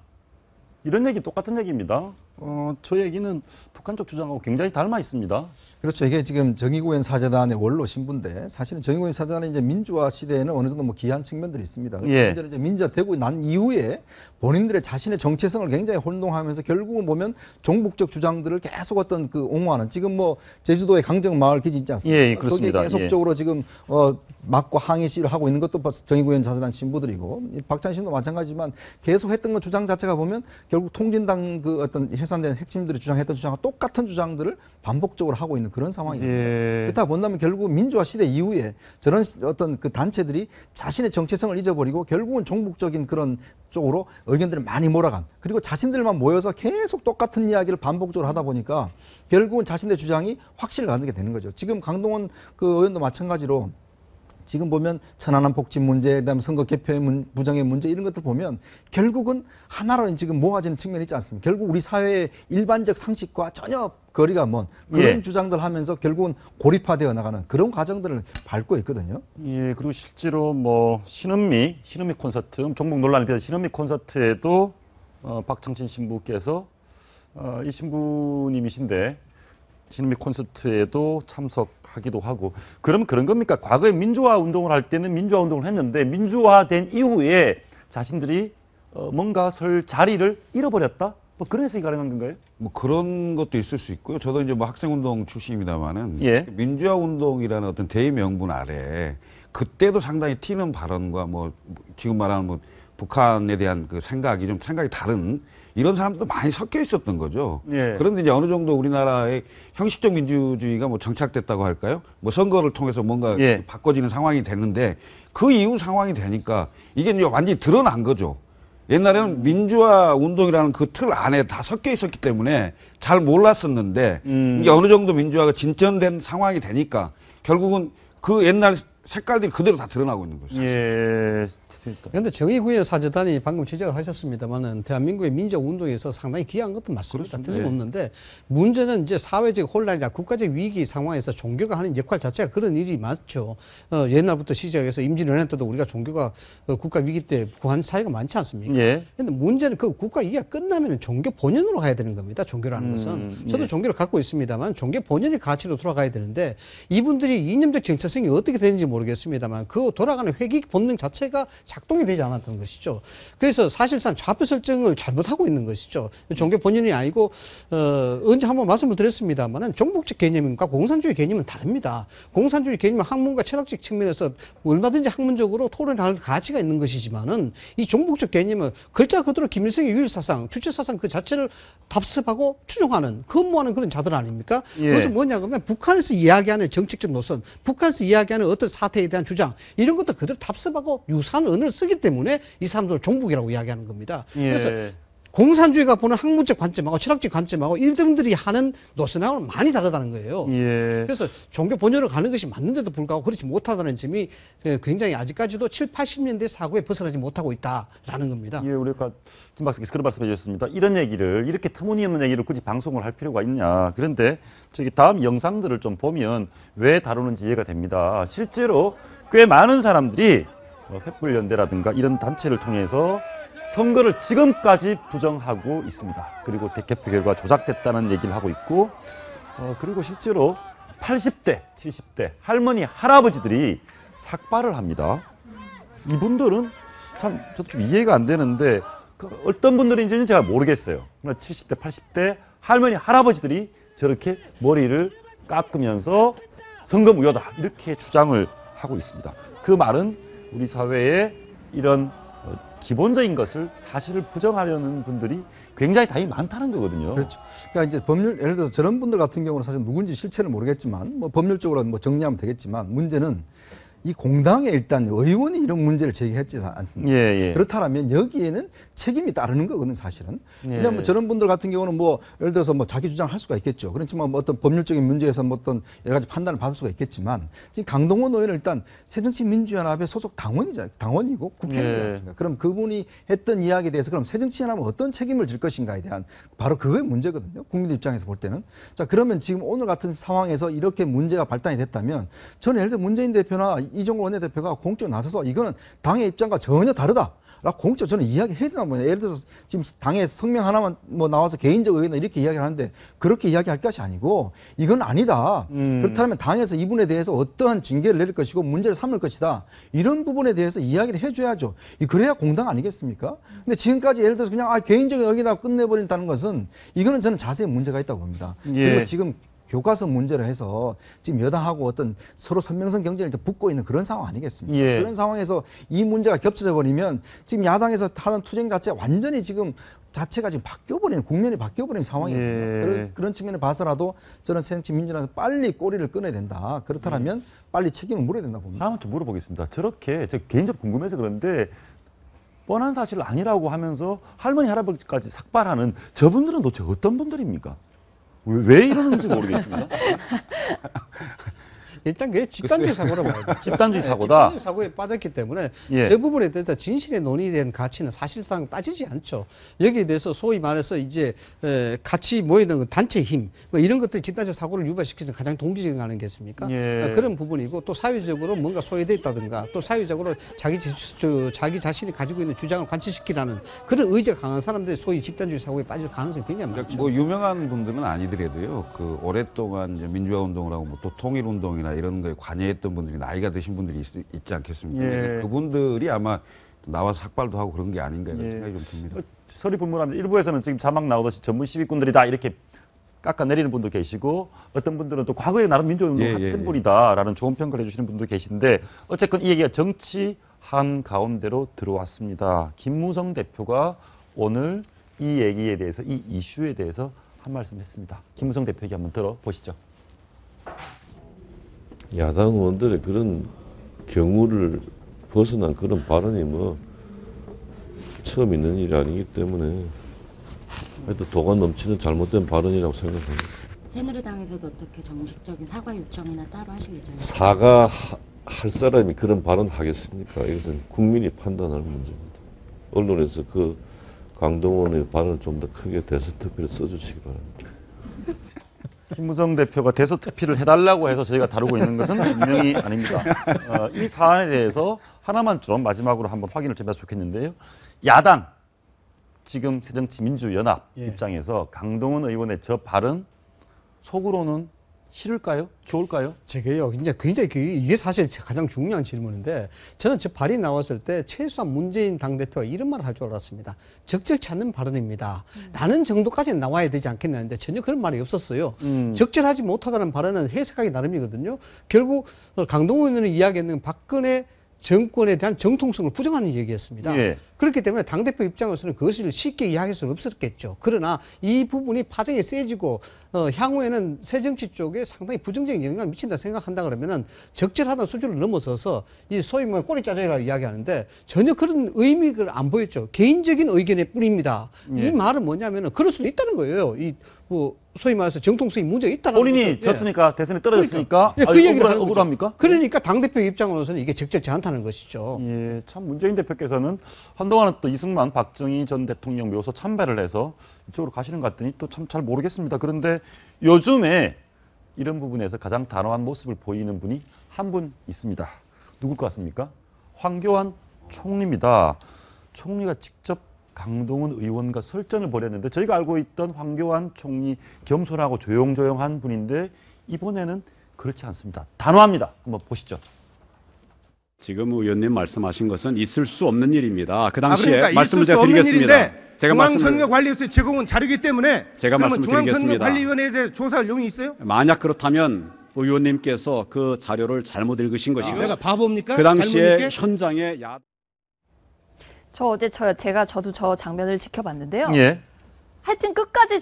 이런 얘기 똑같은 얘기입니다. 저 얘기는 북한 쪽 주장하고 굉장히 닮아 있습니다. 그렇죠. 이게 지금 정의구현 사재단의 원로 신부인데 사실은 정의구현 사재단은 이제 민주화 시대에는 어느 정도 뭐 기한 측면들이 있습니다. 예. 문제는 이제 민주화 되고 난 이후에 본인들의 자신의 정체성을 굉장히 혼동하면서 결국은 보면 종북적 주장들을 계속 어떤 그 옹호하는 지금 뭐 제주도의 강정 마을 기지 있지 않습니까? 예, 그렇습니다. 거기에 계속적으로 지금 막고 항의 시위를 하고 있는 것도 정의구현 사재단 신부들이고 박찬희 신도 마찬가지지만 계속 했던 그 주장 자체가 보면 결국 통진당 그 어떤 해산된 핵심들이 주장했던 주장과 똑같은 주장들을 반복적으로 하고 있는 그런 상황입니다. 예. 그렇다 본다면 결국 민주화 시대 이후에 저런 어떤 그 단체들이 자신의 정체성을 잊어버리고 결국은 종북적인 그런 쪽으로 의견들을 많이 몰아간 그리고 자신들만 모여서 계속 똑같은 이야기를 반복적으로 하다 보니까 결국은 자신의 주장이 확실을 갖게 되는 거죠. 지금 강동원 그 의원도 마찬가지로 지금 보면 천안함 복지 문제, 그다음에 선거 개표의 부정의 문제 이런 것들 보면 결국은 하나로 지금 모아지는 측면이 있지 않습니까? 결국 우리 사회의 일반적 상식과 전혀 거리가 먼 그런 예. 주장들 하면서 결국은 고립화되어 나가는 그런 과정들을 밟고 있거든요. 예, 그리고 실제로 뭐 신은미 콘서트, 종북 논란을 비롯한 신은미 콘서트에도 박창진 신부께서 이 신부님이신데 신은미 콘서트에도 참석하기도 하고 그러면 그런 겁니까? 과거에 민주화 운동을 할 때는 민주화 운동을 했는데 민주화된 이후에 자신들이 뭔가 설 자리를 잃어버렸다? 뭐 그런 해석이 가능한 건가요? 뭐 그런 것도 있을 수 있고요. 저도 이제 뭐 학생운동 출신입니다만은 예. 민주화 운동이라는 어떤 대의 명분 아래 그때도 상당히 튀는 발언과 뭐 지금 말하는 뭐 북한에 대한 그 생각이 다른 이런 사람들도 많이 섞여 있었던 거죠. 예. 그런데 이제 어느 정도 우리나라의 형식적 민주주의가 뭐 정착됐다고 할까요? 뭐 선거를 통해서 뭔가 예. 바꿔지는 상황이 됐는데 그 이후 상황이 되니까 이게 이제 완전히 드러난 거죠. 옛날에는 민주화 운동이라는 그 틀 안에 다 섞여 있었기 때문에 잘 몰랐었는데 이게 어느 정도 민주화가 진전된 상황이 되니까 결국은 그 옛날 색깔들이 그대로 다 드러나고 있는 거죠. 예. 그런데 정의구현 사재단이 방금 지적을 하셨습니다만은 대한민국의 민족 운동에서 상당히 귀한 것도 맞습니다. 그렇습니다. 틀림없는데 문제는 이제 사회적 혼란이나 국가적 위기 상황에서 종교가 하는 역할 자체가 그런 일이 많죠. 옛날부터 시작해서 임진왜란 때도 우리가 종교가 국가 위기 때 구한 사례가 많지 않습니까? 예. 근데 문제는 그 국가 위기가 끝나면 종교 본연으로 가야 되는 겁니다. 종교라는 것은. 저도 예. 종교를 갖고 있습니다만 종교 본연의 가치로 돌아가야 되는데 이분들이 이념적 정체성이 어떻게 되는지 모르겠습니다만 그 돌아가는 회귀 본능 자체가 작동이 되지 않았던 것이죠. 그래서 사실상 좌표 설정을 잘못하고 있는 것이죠. 종교 본연이 아니고 언제 한번 말씀을 드렸습니다만은 종북적 개념과 공산주의 개념은 다릅니다. 공산주의 개념은 학문과 철학적 측면에서 얼마든지 학문적으로 토론할 가치가 있는 것이지만은 이 종북적 개념은 글자 그대로 김일성의 유일사상, 주체사상 그 자체를 답습하고 추종하는, 근무하는 그런 자들 아닙니까? 예. 그것은 뭐냐 그러면 북한에서 이야기하는 정책적 노선, 북한에서 이야기하는 어떤 사태에 대한 주장 이런 것도 그대로 답습하고 유사한 언어를 쓰기 때문에 이 사람들을 종북이라고 이야기하는 겁니다. 예. 그래서 공산주의가 보는 학문적 관점하고 철학적 관점하고 이들이 하는 노선하고는 많이 다르다는 거예요. 예. 그래서 종교 본연으로 가는 것이 맞는데도 불구하고 그렇지 못하다는 점이 굉장히 아직까지도 7, 80년대 사고에 벗어나지 못하고 있다라는 겁니다. 예, 우리가 김 박사께서 그런 말씀해 주셨습니다. 이런 얘기를, 이렇게 터무니없는 얘기를 굳이 방송을 할 필요가 있냐. 그런데 저기 다음 영상들을 좀 보면 왜 다루는지 이해가 됩니다. 실제로 꽤 많은 사람들이 횃불연대라든가 이런 단체를 통해서 선거를 지금까지 부정하고 있습니다. 그리고 대개표 결과 조작됐다는 얘기를 하고 있고, 그리고 실제로 80대, 70대 할머니, 할아버지들이 삭발을 합니다. 이분들은 참 저도 좀 이해가 안 되는데 어떤 분들인지는 제가 모르겠어요. 그러나 70대, 80대 할머니, 할아버지들이 저렇게 머리를 깎으면서 선거 무효다 이렇게 주장을 하고 있습니다. 그 말은 우리 사회에 이런 기본적인 것을 사실을 부정하려는 분들이 굉장히 다이 많다는 거거든요. 그렇죠. 그러니까 이제 법률, 예를 들어서 저런 분들 같은 경우는 사실 누군지 실체는 모르겠지만, 뭐 법률적으로 뭐 정리하면 되겠지만, 문제는 이 공당에 일단 의원이 이런 문제를 제기했지 않습니까? 예, 예. 그렇다면 여기에는 책임이 따르는 거거든, 사실은. 예. 왜냐하면 저런 분들 같은 경우는 뭐, 예를 들어서 뭐 자기 주장할 수가 있겠죠. 그렇지만 뭐 어떤 법률적인 문제에서 뭐 어떤 여러 가지 판단을 받을 수가 있겠지만, 지금 강동원 의원은 일단 새정치민주연합의 소속 당원이고 국회의원이지 예. 않습니까? 그럼 그분이 했던 이야기에 대해서 그럼 새정치연합은 어떤 책임을 질 것인가에 대한 바로 그거의 문제거든요. 국민들 입장에서 볼 때는. 자, 그러면 지금 오늘 같은 상황에서 이렇게 문제가 발단이 됐다면, 저는 예를 들어 문재인 대표나 이종걸 원내대표가 공적으로 나서서 이거는 당의 입장과 전혀 다르다. 라고 공적으로 저는 이야기해야 되나 보네요. 예를 들어서 지금 당의 성명 하나만 뭐 나와서 개인적 의견 이렇게 이야기를 하는데 그렇게 이야기할 것이 아니고 이건 아니다. 그렇다면 당에서 이분에 대해서 어떠한 징계를 내릴 것이고 문제를 삼을 것이다. 이런 부분에 대해서 이야기를 해줘야죠. 그래야 공당 아니겠습니까? 근데 지금까지 예를 들어서 그냥 개인적인 의견이라고 끝내버린다는 것은 이거는 저는 자세히 문제가 있다고 봅니다. 예. 그리고 지금 교과서 문제를 해서 지금 여당하고 어떤 서로 선명성 경쟁을 붙고 있는 그런 상황 아니겠습니까? 예. 그런 상황에서 이 문제가 겹쳐져 버리면 지금 야당에서 하는 투쟁 자체가 완전히 지금 자체가 지금 바뀌어버리는, 국면이 바뀌어버리는 상황이거든요. 예. 그런 측면을 봐서라도 저는 새정치민주연합에서 빨리 꼬리를 꺼내야 된다. 그렇다면 빨리 책임을 물어야 된다고 봅니다. 하나만 좀 물어보겠습니다. 저렇게 제가 개인적으로 궁금해서 그런데 뻔한 사실 아니라고 하면서 할머니, 할아버지까지 삭발하는 저분들은 도대체 어떤 분들입니까? 왜 이러는지 모르겠습니다. 일단 그게 집단주의 사고라고 봐야 돼요. 집단주의 사고다. 집단주의 사고에 빠졌기 때문에 예. 그 부분에 대해서 진실의 논의에 대한 가치는 사실상 따지지 않죠. 여기에 대해서 소위 말해서 이제 같이 모이는 단체 힘, 뭐 이런 것들이 집단적 사고를 유발시키는 가장 동기적인 거 아니겠습니까? 예. 그런 부분이고 또 사회적으로 뭔가 소외되어 있다든가 또 사회적으로 자기 자신이 가지고 있는 주장을 관철시키라는 그런 의지가 강한 사람들이 소위 집단주의 사고에 빠질 가능성이 굉장히 많죠. 뭐 유명한 분들은 아니더라도요. 그 오랫동안 이제 민주화 운동을 하고 뭐 또 통일 운동이나 이런 거에 관여했던 분들이 나이가 드신 분들이 있지 않겠습니까? 예. 그분들이 아마 나와서 삭발도 하고 그런 게 아닌가 이런 예. 생각이 좀 듭니다. 설이 분분합니다. 일부에서는 지금 자막 나오듯이 전문 시위꾼들이다 이렇게 깎아내리는 분도 계시고 어떤 분들은 또 과거에 나름 민주화운동 했던 분이다라는 좋은 평가를 해주시는 분도 계신데 어쨌건 이 얘기가 정치 한가운데로 들어왔습니다. 김무성 대표가 오늘 이 얘기에 대해서 이 이슈에 대해서 한 말씀 했습니다. 김무성 대표 얘기 한번 들어보시죠. 야당 의원들의 그런 경우를 벗어난 그런 발언이 뭐 처음 있는 일이 아니기 때문에 하여튼 도가 넘치는 잘못된 발언이라고 생각합니다. 새누리당에서도 어떻게 정식적인 사과 요청이나 따로 하시겠죠? 할 사람이 그런 발언 하겠습니까? 이것은 국민이 판단할 문제입니다. 언론에서 그 강동원의 발언을 좀 더 크게 대서특필을 써주시기 바랍니다. 김무성 대표가 대서특필을 해달라고 해서 저희가 다루고 있는 것은 분명히 아닙니다. 이 사안에 대해서 하나만 좀 마지막으로 한번 확인을 좀 해서 좋겠는데요. 야당, 지금 새정치민주연합 입장에서 강동원 의원의 저 발언 속으로는 싫을까요? 좋을까요? 제게요, 이제 굉장히 이게 사실 가장 중요한 질문인데, 저는 저 발이 나왔을 때 최소한 문재인 당대표가 이런 말을 할 줄 알았습니다. 적절치 않는 발언입니다. 라는 정도까지는 나와야 되지 않겠나 했는데 전혀 그런 말이 없었어요. 적절하지 못하다는 발언은 해석하기 나름이거든요. 결국 강동원 의원이 이야기했는 박근혜 정권에 대한 정통성을 부정하는 얘기였습니다. 예. 그렇기 때문에 당대표 입장에서는 그것을 쉽게 이해할 수는 없었겠죠. 그러나 이 부분이 파장이 세지고 향후에는 새정치 쪽에 상당히 부정적인 영향을 미친다 생각한다 그러면은 적절하다는 수준을 넘어서서 이 소위 뭐 꼬리짜장이라고 이야기하는데 전혀 그런 의미를 안 보였죠. 개인적인 의견의 뿐입니다. 예. 이 말은 뭐냐면은 그럴 수도 있다는 거예요. 이 뭐 소위 말해서 정통성이 문제가 있다는 본인이 졌으니까 대선에 떨어졌으니까 그러니까. 그 얘기를 하는 거죠. 억울합니까? 그러니까 당대표 입장으로서는 이게 적절치 않다는 것이죠. 예, 참 문재인 대표께서는 한동안은 또 이승만, 박정희 전 대통령 묘소 참배를 해서 이쪽으로 가시는 것 같더니 또 참 잘 모르겠습니다. 그런데 요즘에 이런 부분에서 가장 단호한 모습을 보이는 분이 한 분 있습니다. 누굴 것 같습니까? 황교안 총리입니다. 총리가 직접 강동원 의원과 설전을 벌였는데 저희가 알고 있던 황교안 총리 겸손하고 조용조용한 분인데 이번에는 그렇지 않습니다. 단호합니다. 한번 보시죠. 지금 의원님 말씀하신 것은 있을 수 없는 일입니다. 그 당시에 그러니까 말씀을 있을 수 제가 없는 드리겠습니다. 일인데 제가 중앙선거관리에서 제공한 자료이기 때문에 제가 그러면 말씀드리겠습니다. 중앙선거관리위원회에 대해 조사할 용이 있어요? 만약 그렇다면 의원님께서 그 자료를 잘못 읽으신 것이고 내가 바보입니까? 그 당시에 잘못 읽게? 현장에 저도 저 장면을 지켜봤는데요. 예. 하여튼 끝까지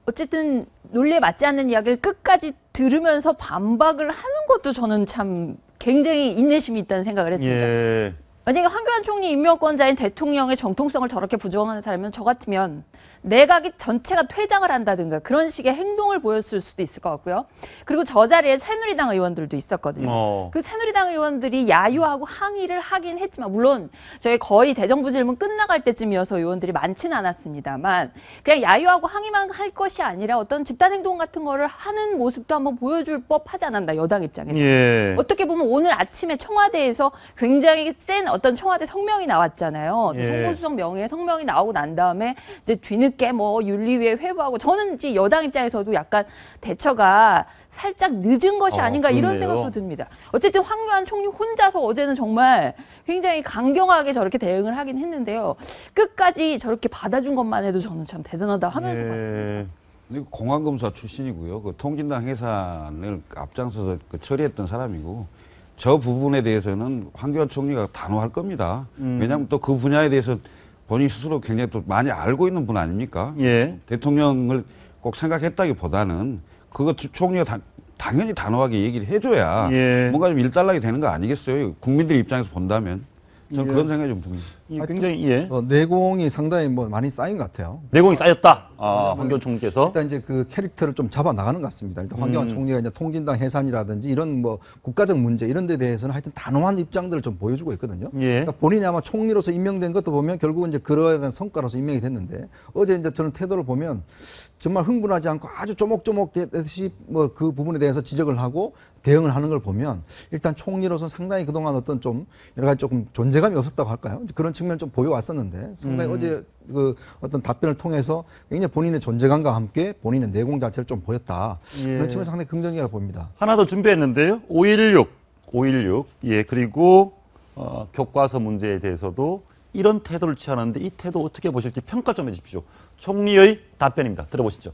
어쨌든 논리에 맞지 않는 이야기를 끝까지 들으면서 반박을 하는 것도 저는 참 굉장히 인내심이 있다는 생각을 했습니다. 예. 만약에 황교안 총리 임명권자인 대통령의 정통성을 저렇게 부정하는 사람이면 저 같으면 내각이 전체가 퇴장을 한다든가 그런 식의 행동을 보였을 수도 있을 것 같고요. 그리고 저 자리에 새누리당 의원들도 있었거든요. 그 새누리당 의원들이 야유하고 항의를 하긴 했지만 물론 저희 거의 대정부 질문 끝나갈 때쯤이어서 의원들이 많지는 않았습니다만 그냥 야유하고 항의만 할 것이 아니라 어떤 집단행동 같은 거를 하는 모습도 한번 보여줄 법하지 않았나 여당 입장에서. 예. 어떻게 보면 오늘 아침에 청와대에서 굉장히 센 어떤 청와대 성명이 나왔잖아요. 예. 정보수석 명예 성명이 나오고 난 다음에 이제 뒤늦게 뭐 윤리위에 회부하고 저는 이제 여당 입장에서도 약간 대처가 살짝 늦은 것이 아닌가 이런 그렇네요. 생각도 듭니다. 어쨌든 황교안 총리 혼자서 어제는 정말 굉장히 강경하게 저렇게 대응을 하긴 했는데요. 끝까지 저렇게 받아준 것만 해도 저는 참 대단하다 하면서 봤습니다. 공안검사 출신이고요. 그 통진당 해산을 앞장서서 처리했던 사람이고 저 부분에 대해서는 황교안 총리가 단호할 겁니다. 왜냐하면 또 그 분야에 대해서 본인 스스로 굉장히 또 많이 알고 있는 분 아닙니까? 예. 대통령을 꼭 생각했다기보다는 그거 총리가 당연히 단호하게 얘기를 해줘야 예. 뭔가 좀 일단락이 되는 거 아니겠어요? 국민들 입장에서 본다면. 저는 예. 그런 생각이 좀 듭니다. 굉장히 예. 내공이 상당히 뭐 많이 쌓인 것 같아요. 내공이 쌓였다. 황교안 총리께서. 일단 이제 그 캐릭터를 좀 잡아 나가는 것 같습니다. 일단 황교안 총리가 이제 통진당 해산이라든지 이런 뭐 국가적 문제 이런 데 대해서는 하여튼 단호한 입장들을 좀 보여주고 있거든요. 예. 그러니까 본인이 아마 총리로서 임명된 것도 보면 결국은 이제 그러한 대한 성과로서 임명이 됐는데 어제 이제 저는 태도를 보면 정말 흥분하지 않고 아주 쪼목쪼목듯이 뭐 그 부분에 대해서 지적을 하고 대응을 하는 걸 보면 일단 총리로서 상당히 그동안 어떤 좀 여러 가지 조금 존재감이 없었다고 할까요? 그런 측면을 좀 보여왔었는데 상당히 어제 그 어떤 답변을 통해서 굉장히 본인의 존재감과 함께 본인의 내공 자체를 좀 보였다. 예. 그런 측면에서 상당히 긍정적이라고 봅니다. 하나 더 준비했는데요. 5.16. 예, 그리고 교과서 문제에 대해서도 이런 태도를 취하는데 이 태도 어떻게 보실지 평가 좀 해주십시오. 총리의 답변입니다. 들어보시죠.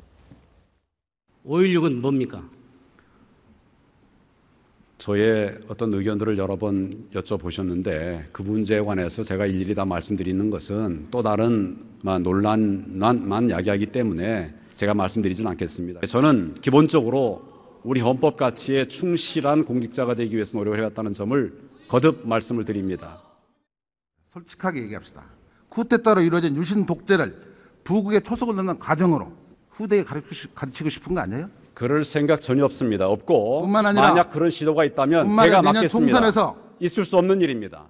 5.16은 뭡니까? 저의 어떤 의견들을 여러 번 여쭤보셨는데 그 문제에 관해서 제가 일일이 다 말씀드리는 것은 또 다른 논란만 야기하기 때문에 제가 말씀드리진 않겠습니다. 저는 기본적으로 우리 헌법 가치에 충실한 공직자가 되기 위해서 노력을 해왔다는 점을 거듭 말씀을 드립니다. 솔직하게 얘기합시다. 쿠데타로 이루어진 유신 독재를 부국의 초석을 넣는 과정으로 후대에 가르치고 싶은 거 아니에요? 그럴 생각 전혀 없습니다. 없고 뿐만 아니라 만약 그런 시도가 있다면 뿐만 제가 아니라 내년 맡겠습니다. 총선에서 있을 수 없는 일입니다.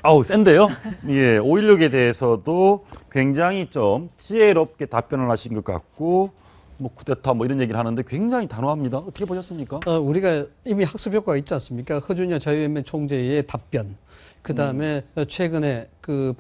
아우, 센데요? 예, 5.16에 대해서도 굉장히 좀 지혜롭게 답변을 하신 것 같고, 뭐, 쿠데타 뭐 이런 얘기를 하는데 굉장히 단호합니다. 어떻게 보셨습니까? 우리가 이미 학습 효과가 있지 않습니까? 허준여 자유연맹 총재의 답변. 그 다음에 최근에 그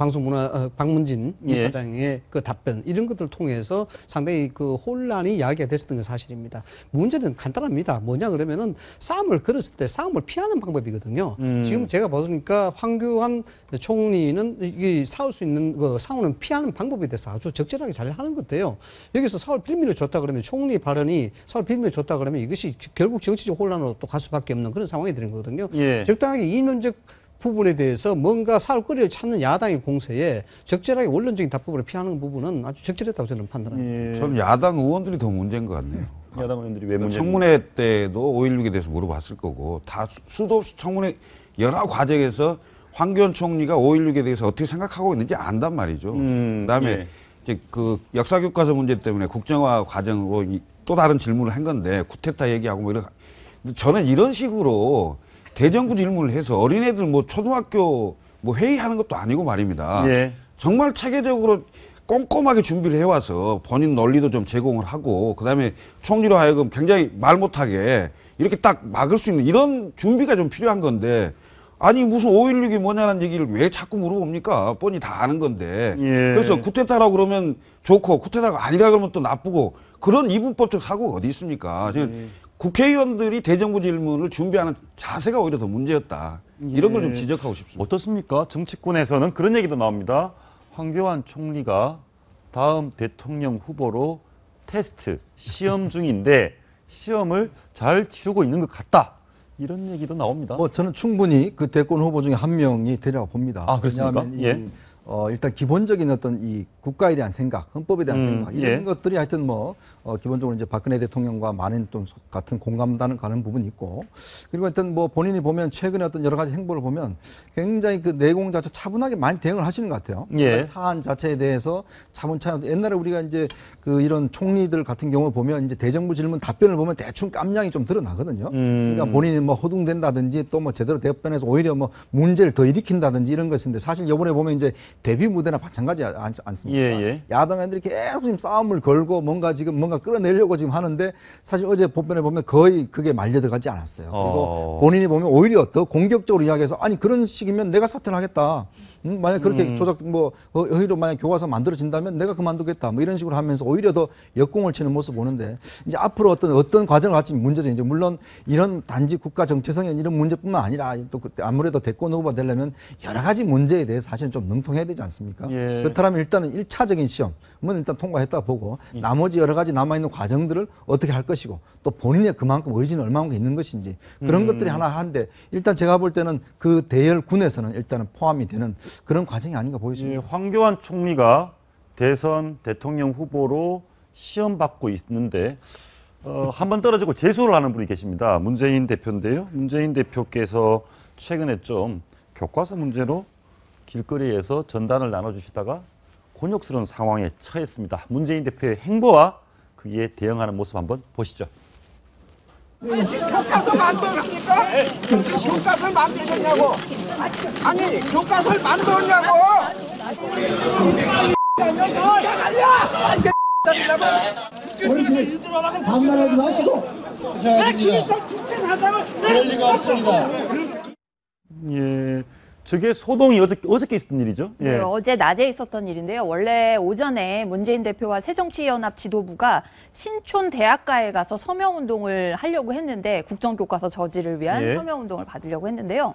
박문진 예. 이사장의 그 답변 이런 것들을 통해서 상당히 그 혼란이 야기가 됐었던 건 사실입니다. 문제는 간단합니다. 뭐냐 그러면은 싸움을 걸었을 때 싸움을 피하는 방법이거든요. 지금 제가 보니까 황교안 총리는 이 싸울 수 있는 그 싸우는 피하는 방법에 대해서 아주 적절하게 잘 하는 것 같아요. 여기서 싸울 빌미를 줬다 그러면 총리 발언이 싸울 빌미를 줬다 그러면 이것이 결국 정치적 혼란으로 또 갈 수밖에 없는 그런 상황이 되는 거거든요. 예. 적당하게 이면적 부분에 대해서 뭔가 싸울거리를 찾는 야당의 공세에 적절하게 원론적인 답법을 피하는 부분은 아주 적절했다고 저는 판단합니다. 예. 저는 야당 의원들이 더 문제인 것 같네요. 야당 의원들이 왜 문제? 청문회 때도 5.16에 대해서 물어봤을 거고 다 수도 없이 청문회 여러 과정에서 황교안 총리가 5.16에 대해서 어떻게 생각하고 있는지 안단 말이죠. 그다음에 예. 이제 그 역사 교과서 문제 때문에 국정화 과정으로 또 다른 질문을 한 건데 쿠데타 얘기하고 뭐 이런. 저는 이런 식으로 대정부 질문을 해서 어린애들 뭐 초등학교 뭐 회의하는 것도 아니고 말입니다. 예. 정말 체계적으로 꼼꼼하게 준비를 해와서 본인 논리도 좀 제공을 하고 그다음에 총리로 하여금 굉장히 말 못하게 이렇게 딱 막을 수 있는 이런 준비가 좀 필요한 건데 아니 무슨 5.16이 뭐냐는 얘기를 왜 자꾸 물어봅니까? 뻔히 다 아는 건데. 예. 그래서 쿠데타라고 그러면 좋고 쿠데타가 아니라 그러면 또 나쁘고 그런 이분법적 사고가 어디 있습니까? 국회의원들이 대정부 질문을 준비하는 자세가 오히려 더 문제였다. 이런 걸 좀 지적하고 싶습니다. 어떻습니까? 정치권에서는 그런 얘기도 나옵니다. 황교안 총리가 다음 대통령 후보로 테스트, 시험 중인데 시험을 잘 치르고 있는 것 같다. 이런 얘기도 나옵니다. 뭐 저는 충분히 그 대권 후보 중에 한 명이 되리라고 봅니다. 아, 그렇습니까? 왜냐하면 예. 일단 기본적인 어떤 이 국가에 대한 생각, 헌법에 대한 생각 이런 예. 것들이 하여튼 뭐 기본적으로 이제 박근혜 대통령과 많은 좀 같은 공감단을 가는 부분이 있고 그리고 하여튼 뭐 본인이 보면 최근에 어떤 여러 가지 행보를 보면 굉장히 그 내공 자체 차분하게 많이 대응을 하시는 것 같아요. 예. 사안 자체에 대해서 차분차분 옛날에 우리가 이제 그 이런 총리들 같은 경우 보면 이제 대정부 질문 답변을 보면 대충 깜냥이 좀 드러나거든요. 그러니까 본인이 뭐 허둥댄다든지 또 뭐 제대로 답변해서 오히려 뭐 문제를 더 일으킨다든지 이런 것인데 사실 이번에 보면 이제 데뷔 무대나 마찬가지 않습니까? 예. 야당 애들이 계속 지금 싸움을 걸고 뭔가 끌어내려고 지금 하는데 사실 어제 법변에 보면 거의 그게 말려들어가지 않았어요. 그리고 본인이 보면 오히려 더 공격적으로 이야기해서 아니 그런 식이면 내가 사퇴를 하겠다. 만약 그렇게 조작 뭐 의의로 만약 교과서 만들어진다면 내가 그만두겠다. 뭐 이런 식으로 하면서 오히려 더 역공을 치는 모습 보는데 이제 앞으로 어떤 과정을 갈지 문제죠. 이제 물론 이런 단지 국가 정체성의 이런 문제뿐만 아니라 또 아무래도 대권 후보가 되려면 여러 가지 문제에 대해서 사실은 좀 능통해야 되지 않습니까? 예. 그렇다면 일단은 1차적인 시험은 일단 통과했다 보고 나머지 여러 가지 남아있는 과정들을 어떻게 할 것이고 또 본인의 그만큼 의지는 얼마만큼 있는 것인지 그런 것들이 하나 한데 일단 제가 볼 때는 그 대열군에서는 일단은 포함이 되는 그런 과정이 아닌가 보여집니다. 예, 황교안 총리가 대선 대통령 후보로 시험 받고 있는데 한 번 떨어지고 재수를 하는 분이 계십니다. 문재인 대표인데요. 문재인 대표께서 최근에 좀 교과서 문제로 길거리에서 전단을 나눠주시다가 곤욕스러운 상황에 처했습니다. 문재인 대표의 행보와 그에 대응하는 모습 한번 보시죠. 교과서 만들었으니까 교과서를 만드셨냐고. 아니 교과서를 만들었냐고. 반말하지 마시고. 그럴 리가 없습니다. 예, 저게 소동이 어저께 있었던 일이죠? 예. 네, 어제 낮에 있었던 일인데요. 원래 오전에 문재인 대표와 새정치연합 지도부가 신촌 대학가에 가서 서명운동을 하려고 했는데 국정교과서 저지를 위한 예. 서명운동을 받으려고 했는데요.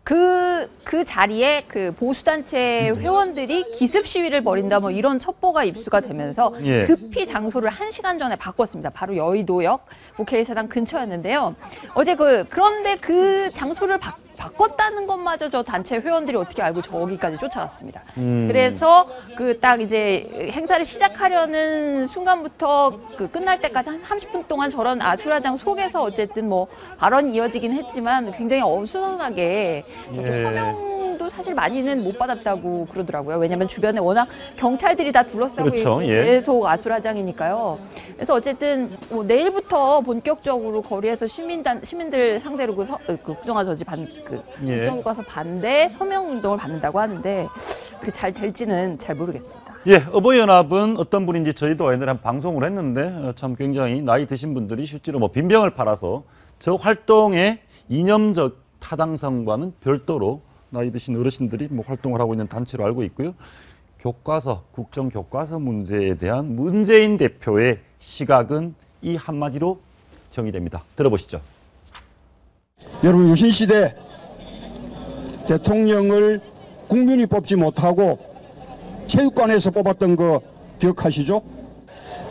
그 자리에 그 보수단체 회원들이 기습 시위를 벌인다 뭐 이런 첩보가 입수가 되면서 예. 급히 장소를 1시간 전에 바꿨습니다. 바로 여의도역 국회의사당 근처였는데요. 어제 그런데 그 장소를 바꿨다는 것마저 저 단체 회원들이 어떻게 알고 저기까지 쫓아왔습니다. 그래서 그 딱 이제 행사를 시작하려는 순간부터 그 끝날 때까지 한 30분 동안 저런 아수라장 속에서 어쨌든 뭐 발언이 이어지긴 했지만 굉장히 어수선하게 예. 서명도 사실 많이는 못 받았다고 그러더라고요. 왜냐하면 주변에 워낙 경찰들이 다 둘러싸고 그렇죠. 있고 예. 계속 아수라장이니까요. 그래서 어쨌든 뭐 내일부터 본격적으로 거리에서 시민들 상대로 그 국정화 저지 국정교과서 반대 서명 운동을 받는다고 하는데 그게 잘 될지는 잘 모르겠습니다. 예, 어버이연합은 어떤 분인지 저희도 옛날에 한 방송을 했는데 참 굉장히 나이 드신 분들이 실제로 뭐 빈병을 팔아서 저 활동의 이념적 타당성과는 별도로 나이 드신 어르신들이 뭐 활동을 하고 있는 단체로 알고 있고요. 교과서, 국정교과서 문제에 대한 문재인 대표의 시각은 이 한마디로 정의됩니다. 들어보시죠. 여러분, 유신시대 대통령을 국민이 뽑지 못하고 체육관에서 뽑았던 거 기억하시죠?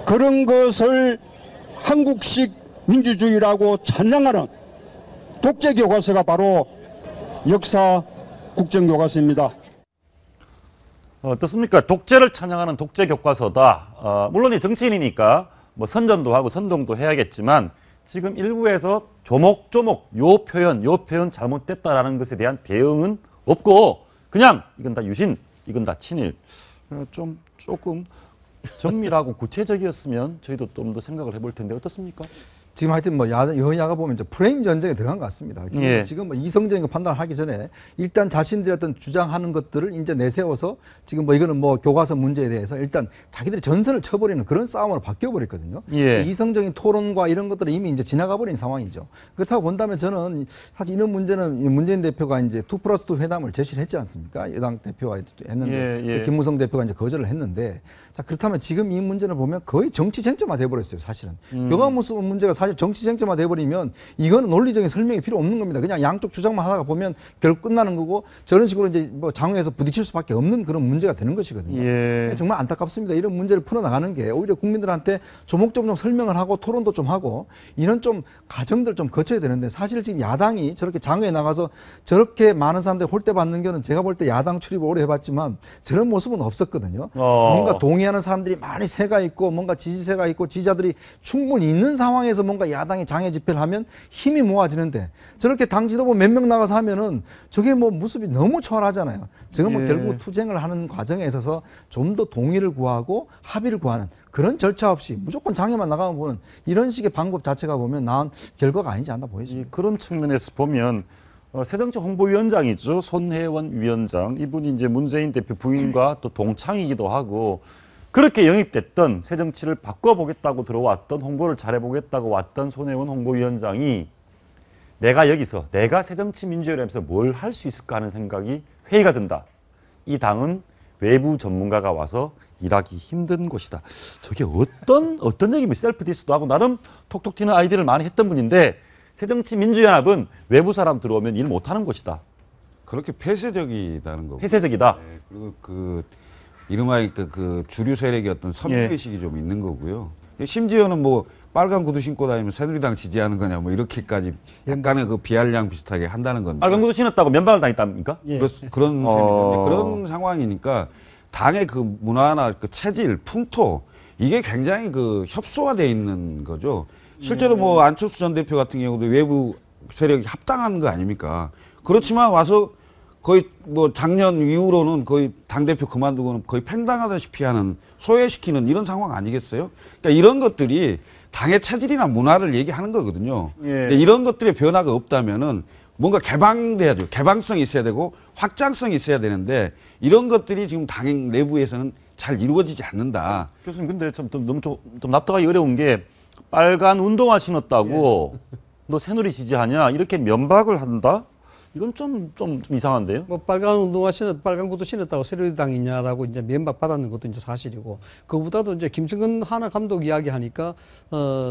그런 것을 한국식 민주주의라고 찬양하는 독재교과서가 바로 역사 국정교과서입니다. 어떻습니까? 독재를 찬양하는 독재교과서다. 물론 이 정치인이니까 뭐 선전도 하고 선동도 해야겠지만 지금 일부에서 조목조목 요 표현 잘못됐다라는 것에 대한 대응은 없고 그냥 이건 다 유신, 이건 다 친일. 조금 정밀하고 구체적이었으면 저희도 좀 더 생각을 해볼 텐데 어떻습니까? 지금 하여튼 뭐 여야가 보면 이제 프레임 전쟁에 들어간 것 같습니다. 예. 지금 뭐 이성적인 판단을 하기 전에 일단 자신들이 어떤 주장하는 것들을 이제 내세워서 지금 뭐 이거는 뭐 교과서 문제에 대해서 일단 자기들이 전선을 쳐버리는 그런 싸움으로 바뀌어버렸거든요. 예. 이성적인 토론과 이런 것들은 이미 이제 지나가 버린 상황이죠. 그렇다고 본다면 저는 사실 이런 문제는 문재인 대표가 이제 2+2 회담을 제시를 했지 않습니까? 여당 대표와 했는데 예. 김무성 대표가 이제 거절을 했는데 자 그렇다면 지금 이 문제를 보면 거의 정치 쟁점화 돼버렸어요. 사실은 교과서 문제가 사실 정치 쟁점화 돼버리면 이거는 논리적인 설명이 필요 없는 겁니다. 그냥 양쪽 주장만 하다가 보면 결국 끝나는 거고 저런 식으로 이제 뭐 장외에서 부딪힐 수밖에 없는 그런 문제가 되는 것이거든요. 예. 정말 안타깝습니다. 이런 문제를 풀어나가는 게 오히려 국민들한테 조목조목 설명을 하고 토론도 좀 하고 이런 좀 과정들 좀 거쳐야 되는데 사실 지금 야당이 저렇게 장외에 나가서 저렇게 많은 사람들이 홀대받는 거는 제가 볼 때 야당 출입을 오래 해봤지만 저런 모습은 없었거든요. 뭔가 동의하는 사람들이 많이 새가 있고 뭔가 지지세가 있고 지지자들이 충분히 있는 상황에서 뭔가 야당이 장애 집회를 하면 힘이 모아지는데 저렇게 당 지도부 몇 명 나가서 하면은 저게 뭐 모습이 너무 초라하잖아요. 지금 뭐 예. 결국 투쟁을 하는 과정에 있어서 좀 더 동의를 구하고 합의를 구하는 그런 절차 없이 무조건 장애만 나가면 보는 이런 식의 방법 자체가 보면 나은 결과가 아니지 않나 보이죠. 그런 측면에서 보면 새정치 홍보위원장이죠. 손혜원 위원장. 이분이 이제 문재인 대표 부인과 또 동창이기도 하고 그렇게 영입됐던 새정치를 바꿔보겠다고 들어왔던 홍보를 잘해보겠다고 왔던 손혜원 홍보위원장이 내가 새정치민주연합에서 뭘 할 수 있을까 하는 생각이 회의가 든다. 이 당은 외부 전문가가 와서 일하기 힘든 곳이다. 저게 어떤 얘기면 셀프 디스도 하고 나름 톡톡 튀는 아이디어를 많이 했던 분인데 새정치민주연합은 외부 사람 들어오면 일 못하는 곳이다. 그렇게 폐쇄적이다는 거고. 폐쇄적이다. 네, 그리고 그 이름하여 그 주류 세력의 어떤 선명의식이 좀 있는 거고요. 심지어는 뭐 빨간 구두 신고 다니면 새누리당 지지하는 거냐 뭐 이렇게까지 약간의 그 비아냥 비슷하게 한다는 건데. 빨간 구두 신었다고 면박을 당했답니까? 예. 그런 셈이죠. 그런 상황이니까 당의 그 문화나 그 체질, 풍토 이게 굉장히 그 협소화되어 있는 거죠. 실제로 뭐 안철수 전 대표 같은 경우도 외부 세력이 합당한 거 아닙니까? 그렇지만 와서 거의 뭐 작년 이후로는 거의 당대표 그만두고는 거의 팽당하다시피 하는 소외시키는 이런 상황 아니겠어요? 그러니까 이런 것들이 당의 체질이나 문화를 얘기하는 거거든요. 예. 이런 것들의 변화가 없다면은 뭔가 개방돼야죠. 개방성이 있어야 되고 확장성이 있어야 되는데 이런 것들이 지금 당 내부에서는 잘 이루어지지 않는다. 교수님 근데 너무 좀 납득하기 어려운 게 빨간 운동화 신었다고 너 새누리 지지하냐 이렇게 면박을 한다? 이건 좀 이상한데요? 뭐 빨간 구두 신었다고 새누리당이냐라고 이제 면박 받았는 것도 이제 사실이고, 그보다도 이제 김승근 하나 감독 이야기하니까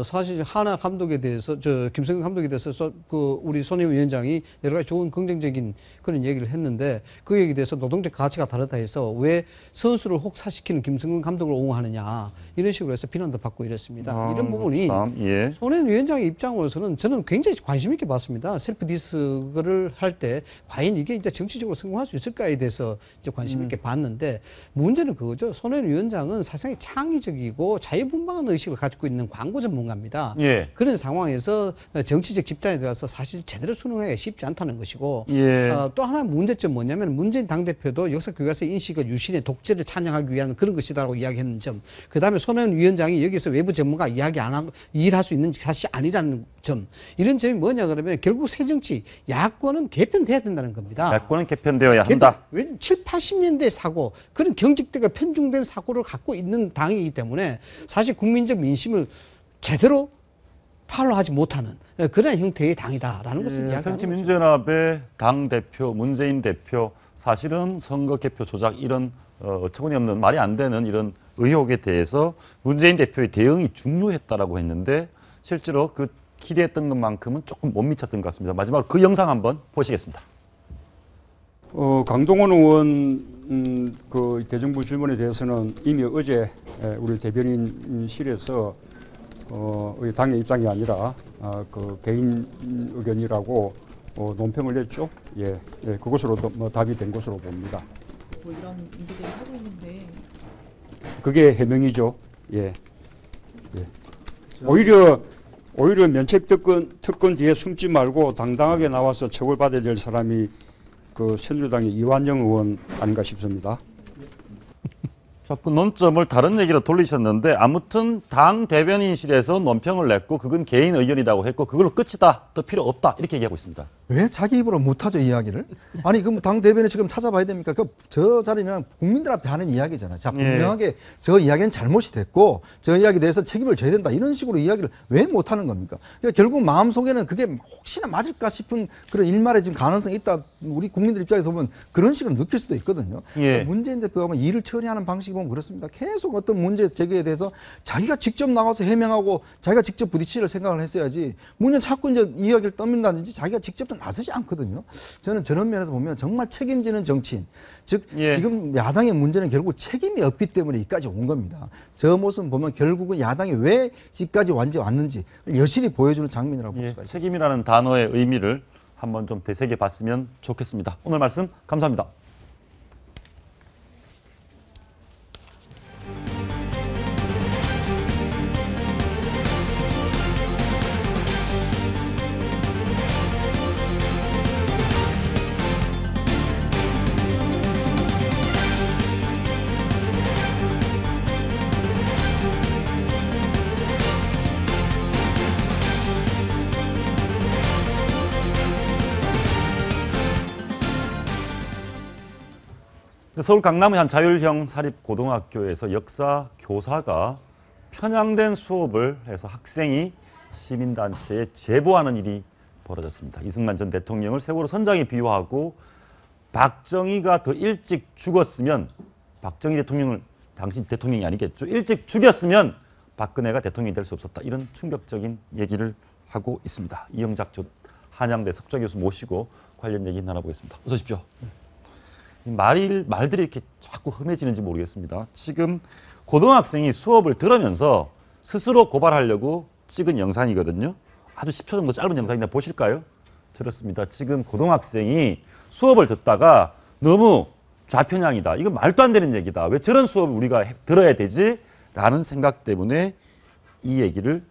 사실 하나 감독에 대해서 김승근 감독에 대해서 그 우리 손혜원 위원장이 여러 가지 좋은 긍정적인 그런 얘기를 했는데 그 얘기에 대해서 노동적 가치가 다르다 해서 왜 선수를 혹사시키는 김승근 감독을 옹호하느냐 이런 식으로 해서 비난도 받고 이랬습니다. 이런 부분이 예. 손혜원 위원장의 입장으로서는 저는 굉장히 관심 있게 봤습니다. 셀프 디스를 할 할 때 과연 이게 이제 정치적으로 성공할 수 있을까에 대해서 이제 관심 있게 봤는데 문제는 그거죠. 손혜원 위원장은 사실상 창의적이고 자유분방한 의식을 가지고 있는 광고 전문가입니다. 예. 그런 상황에서 정치적 집단에 들어가서 사실 제대로 수능하기가 쉽지 않다는 것이고 예. 또 하나의 문제점 뭐냐면 문재인 당대표도 역사 교과서 인식을 유신의 독재를 찬양하기 위한 그런 것이다라고 이야기했는 점. 그다음에 손혜원 위원장이 여기서 외부 전문가 이야기 안 하고 일할 수 있는 사실이 아니라는 점. 이런 점이 뭐냐 그러면 결국 새정치 야권은 개편돼야 된다는 겁니다. 야권은 개편되어야 한다. 왜 7, 80년대 사고 그런 경직되고 편중된 사고를 갖고 있는 당이기 때문에 사실 국민적 민심을 제대로 팔로하지 못하는 그런 형태의 당이다라는 것을 이야기하는 거죠. 새정치민주연합의 당 대표 문재인 대표 사실은 선거 개표 조작 이런 어처구니 없는 말이 안 되는 이런 의혹에 대해서 문재인 대표의 대응이 중요했다라고 했는데 실제로 그 기대했던 것만큼은 조금 못 미쳤던 것 같습니다. 마지막으로 그 영상 한번 보시겠습니다. 강동원 의원 그 대정부 질문에 대해서는 이미 어제 우리 대변인실에서 우리 당의 입장이 아니라 그 개인 의견이라고 논평을 냈죠. 예, 그것으로 뭐 답이 된 것으로 봅니다. 뭐 이런 인기들이 하고 있는데 그게 해명이죠. 예. 오히려 면책 특권 뒤에 숨지 말고 당당하게 나와서 처벌받아야 될 사람이 그 새누리당의 이완영 의원 아닌가 싶습니다. 자꾸 논점을 다른 얘기로 돌리셨는데 아무튼 당 대변인실에서 논평을 냈고 그건 개인 의견이라고 했고 그걸로 끝이다. 더 필요 없다. 이렇게 얘기하고 있습니다. 왜 자기 입으로 못하죠, 이야기를? 아니, 그럼 당 대변인 지금 찾아봐야 됩니까? 저 자리는 국민들 앞에 하는 이야기잖아요. 자, 분명하게 저 이야기는 잘못이 됐고, 저 이야기에 대해서 책임을 져야 된다. 이런 식으로 이야기를 왜 못하는 겁니까? 그러니까 결국 마음속에는 그게 혹시나 맞을까 싶은 그런 일말의 지금 가능성이 있다. 우리 국민들 입장에서 보면 그런 식으로 느낄 수도 있거든요. 예. 문재인 대표가 보면 일을 처리하는 방식이 보면 그렇습니다. 계속 어떤 문제 제기에 대해서 자기가 직접 나가서 해명하고 자기가 직접 부딪힐 생각을 했어야지 문제 자꾸 이제 이야기를 떠민다든지 자기가 직접 나서지 않거든요. 저는 저런 면에서 보면 정말 책임지는 정치인. 즉, 지금 야당의 문제는 결국 책임이 없기 때문에 여기까지 온 겁니다. 저 모습 보면 결국은 야당이 왜 여기까지 왔는지 여실히 보여주는 장면이라고 볼 수가 있습니다. 책임이라는 단어의 의미를 한번 좀 되새겨 봤으면 좋겠습니다. 오늘 말씀 감사합니다. 서울 강남의 한 자율형 사립고등학교에서 역사 교사가 편향된 수업을 해서 학생이 시민단체에 제보하는 일이 벌어졌습니다. 이승만 전 대통령을 세월호 선장에 비유하고 박정희가 더 일찍 죽었으면 박정희 대통령을 당시 대통령이 아니겠죠. 일찍 죽였으면 박근혜가 대통령이 될 수 없었다. 이런 충격적인 얘기를 하고 있습니다. 이영작 전 한양대 석좌 교수 모시고 관련 얘기 나눠보겠습니다. 어서 오십시오. 말들이 이렇게 자꾸 험해지는지 모르겠습니다. 지금 고등학생이 수업을 들으면서 스스로 고발하려고 찍은 영상이거든요. 아주 10초 정도 짧은 영상인데 보실까요? 들었습니다. 지금 고등학생이 수업을 듣다가 너무 좌편향이다. 이건 말도 안 되는 얘기다. 왜 저런 수업을 우리가 들어야 되지? 라는 생각 때문에 이 얘기를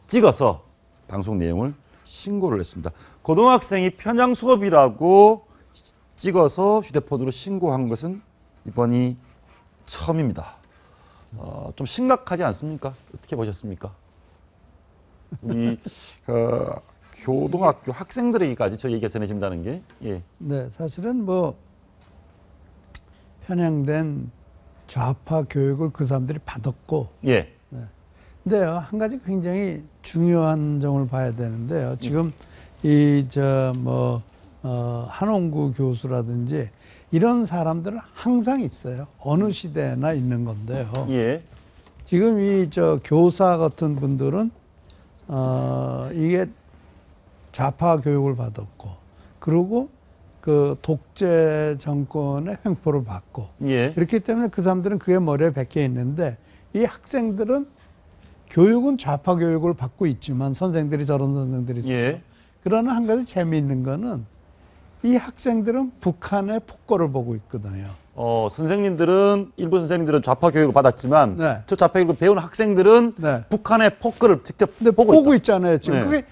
찍어서 방송 내용을 신고를 했습니다. 고등학생이 편향 수업이라고 찍어서 휴대폰으로 신고한 것은 이번이 처음입니다. 좀 심각하지 않습니까? 어떻게 보셨습니까? 우리 고등학교 학생들에게까지 저 얘기가 전해진다는 게 네, 사실은 뭐 편향된 좌파 교육을 그 사람들이 받았고 네. 근데요, 한 가지 굉장히 중요한 점을 봐야 되는데요. 지금 한홍구 교수라든지 이런 사람들은 항상 있어요. 어느 시대나 있는 건데요. 지금 교사 같은 분들은 이게 좌파 교육을 받았고, 그리고 그 독재 정권의 횡포를 받고, 그렇기 때문에 그 사람들은 그게 머리에 박혀 있는데, 이 학생들은 교육은 좌파 교육을 받고 있지만 선생들이 저런 선생들이 있어요. 그러나 한 가지 재미있는 거는 이 학생들은 북한의 폭거를 보고 있거든요. 선생님들은, 일부 선생님들은 좌파 교육을 받았지만, 네. 저 좌파 교육을 배운 학생들은 네. 북한의 폭거를 직접 보고 있잖아요. 지금 네.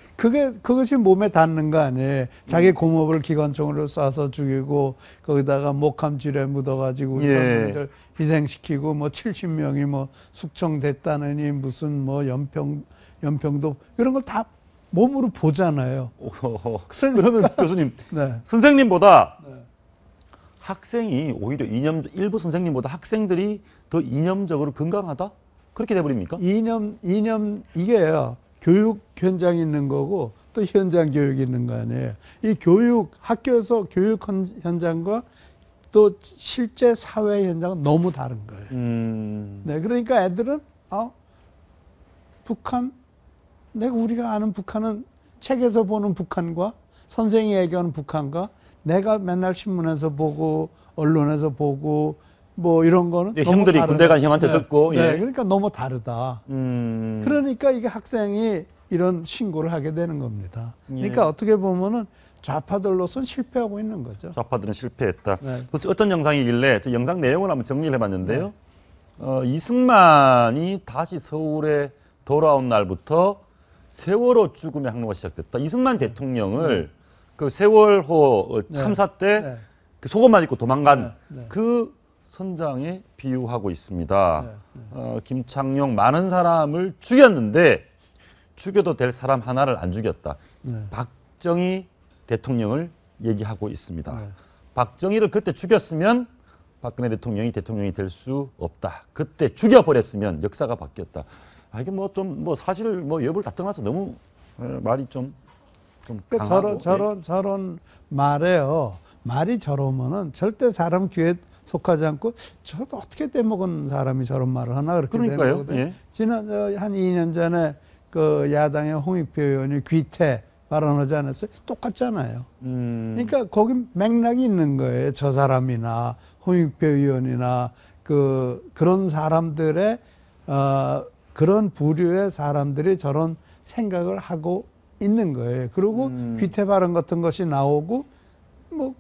그것이 몸에 닿는 거 아니에요. 자기 고모부를 기관총으로 쏴서 죽이고 거기다가 목함질에 묻어가지고 우리 젊은이들 희생시키고 뭐 70명이 뭐 숙청됐다느니 무슨 뭐 연평도 이런 걸 다 몸으로 보잖아요. 그러면 교수님, 네. 선생님보다 학생이 오히려 일부 선생님보다 학생들이 더 이념적으로 건강하다? 그렇게 돼버립니까? 이게요. 교육 현장이 있는 거고 또 현장 교육이 있는 거 아니에요. 이 학교에서 교육 현장과 또 실제 사회 현장은 너무 다른 거예요. 네, 그러니까 애들은 북한, 우리가 아는 북한은 책에서 보는 북한과 선생이 얘기하는 북한과 내가 맨날 신문에서 보고 언론에서 보고 뭐 이런 거는 너무 형들이 다르다. 군대 간 형한테 듣고 네, 그러니까 너무 다르다. 그러니까 이게 학생이 이런 신고를 하게 되는 겁니다. 그러니까 어떻게 보면은 좌파들로서는 실패하고 있는 거죠. 좌파들은 실패했다. 네. 어떤 영상이길래 저 영상 내용을 한번 정리를 해봤는데요. 이승만이 다시 서울에 돌아온 날부터 세월호 죽음의 항로가 시작됐다. 이승만 대통령을 그 세월호 참사 때 그 속옷만 입고 도망간 그 선장에 비유하고 있습니다. 김창룡 많은 사람을 죽였는데 죽여도 될 사람 하나를 안 죽였다. 박정희 대통령을 얘기하고 있습니다. 박정희를 그때 죽였으면 박근혜 대통령이 될 수 없다. 그때 죽여버렸으면 역사가 바뀌었다. 이게 사실 여부를 다 떠나서 너무 말이 좀 강하고. 저런 말에요. 말이 저러면은 절대 사람 귀에 속하지 않고 저도 어떻게 떼먹은 사람이 저런 말을 하나 그렇게 그러니까요. 되는 예. 지난 한 2년 전에 그 야당의 홍익표 의원이 귀태 발언하지 않았어요? 똑같잖아요. 그러니까 거기 맥락이 있는 거예요. 저 사람이나 홍익표 의원이나 그런 사람들의 그런 부류의 사람들이 저런 생각을 하고 있는 거예요. 그리고 귀태 발언 같은 것이 나오고 뭐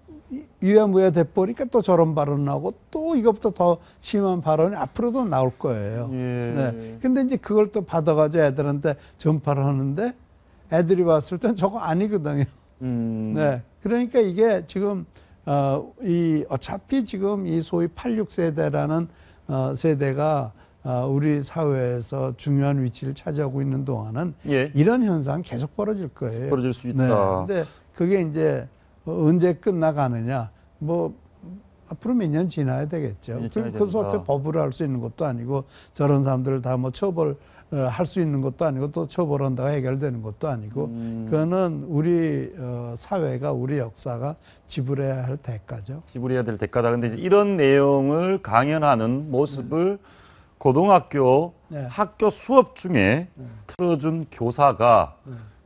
유야무야 돼버리니까 또 저런 발언 나오고 또 이것보다 더 심한 발언이 앞으로도 나올 거예요. 네. 근데 이제 그걸 또 받아가지고 애들한테 전파를 하는데 애들이 봤을 땐 저거 아니거든요. 네. 그러니까 이게 지금 어차피 지금 이 소위 86세대라는 세대가 우리 사회에서 중요한 위치를 차지하고 있는 동안은 이런 현상 계속 벌어질 거예요. 벌어질 수 있다. 네. 근데 그게 이제 언제 끝나가느냐? 뭐 앞으로 몇 년 지나야 되겠죠. 그래서 어떻게 법으로 할 수 있는 것도 아니고 저런 사람들을 다 뭐 처벌 할 수 있는 것도 아니고 또 처벌한다고 해결되는 것도 아니고 그거는 우리 사회가 우리 역사가 지불해야 할 대가죠. 지불해야 될 대가다. 근데 이런 내용을 강연하는 모습을 고등학교 학교 수업 중에 틀어준 교사가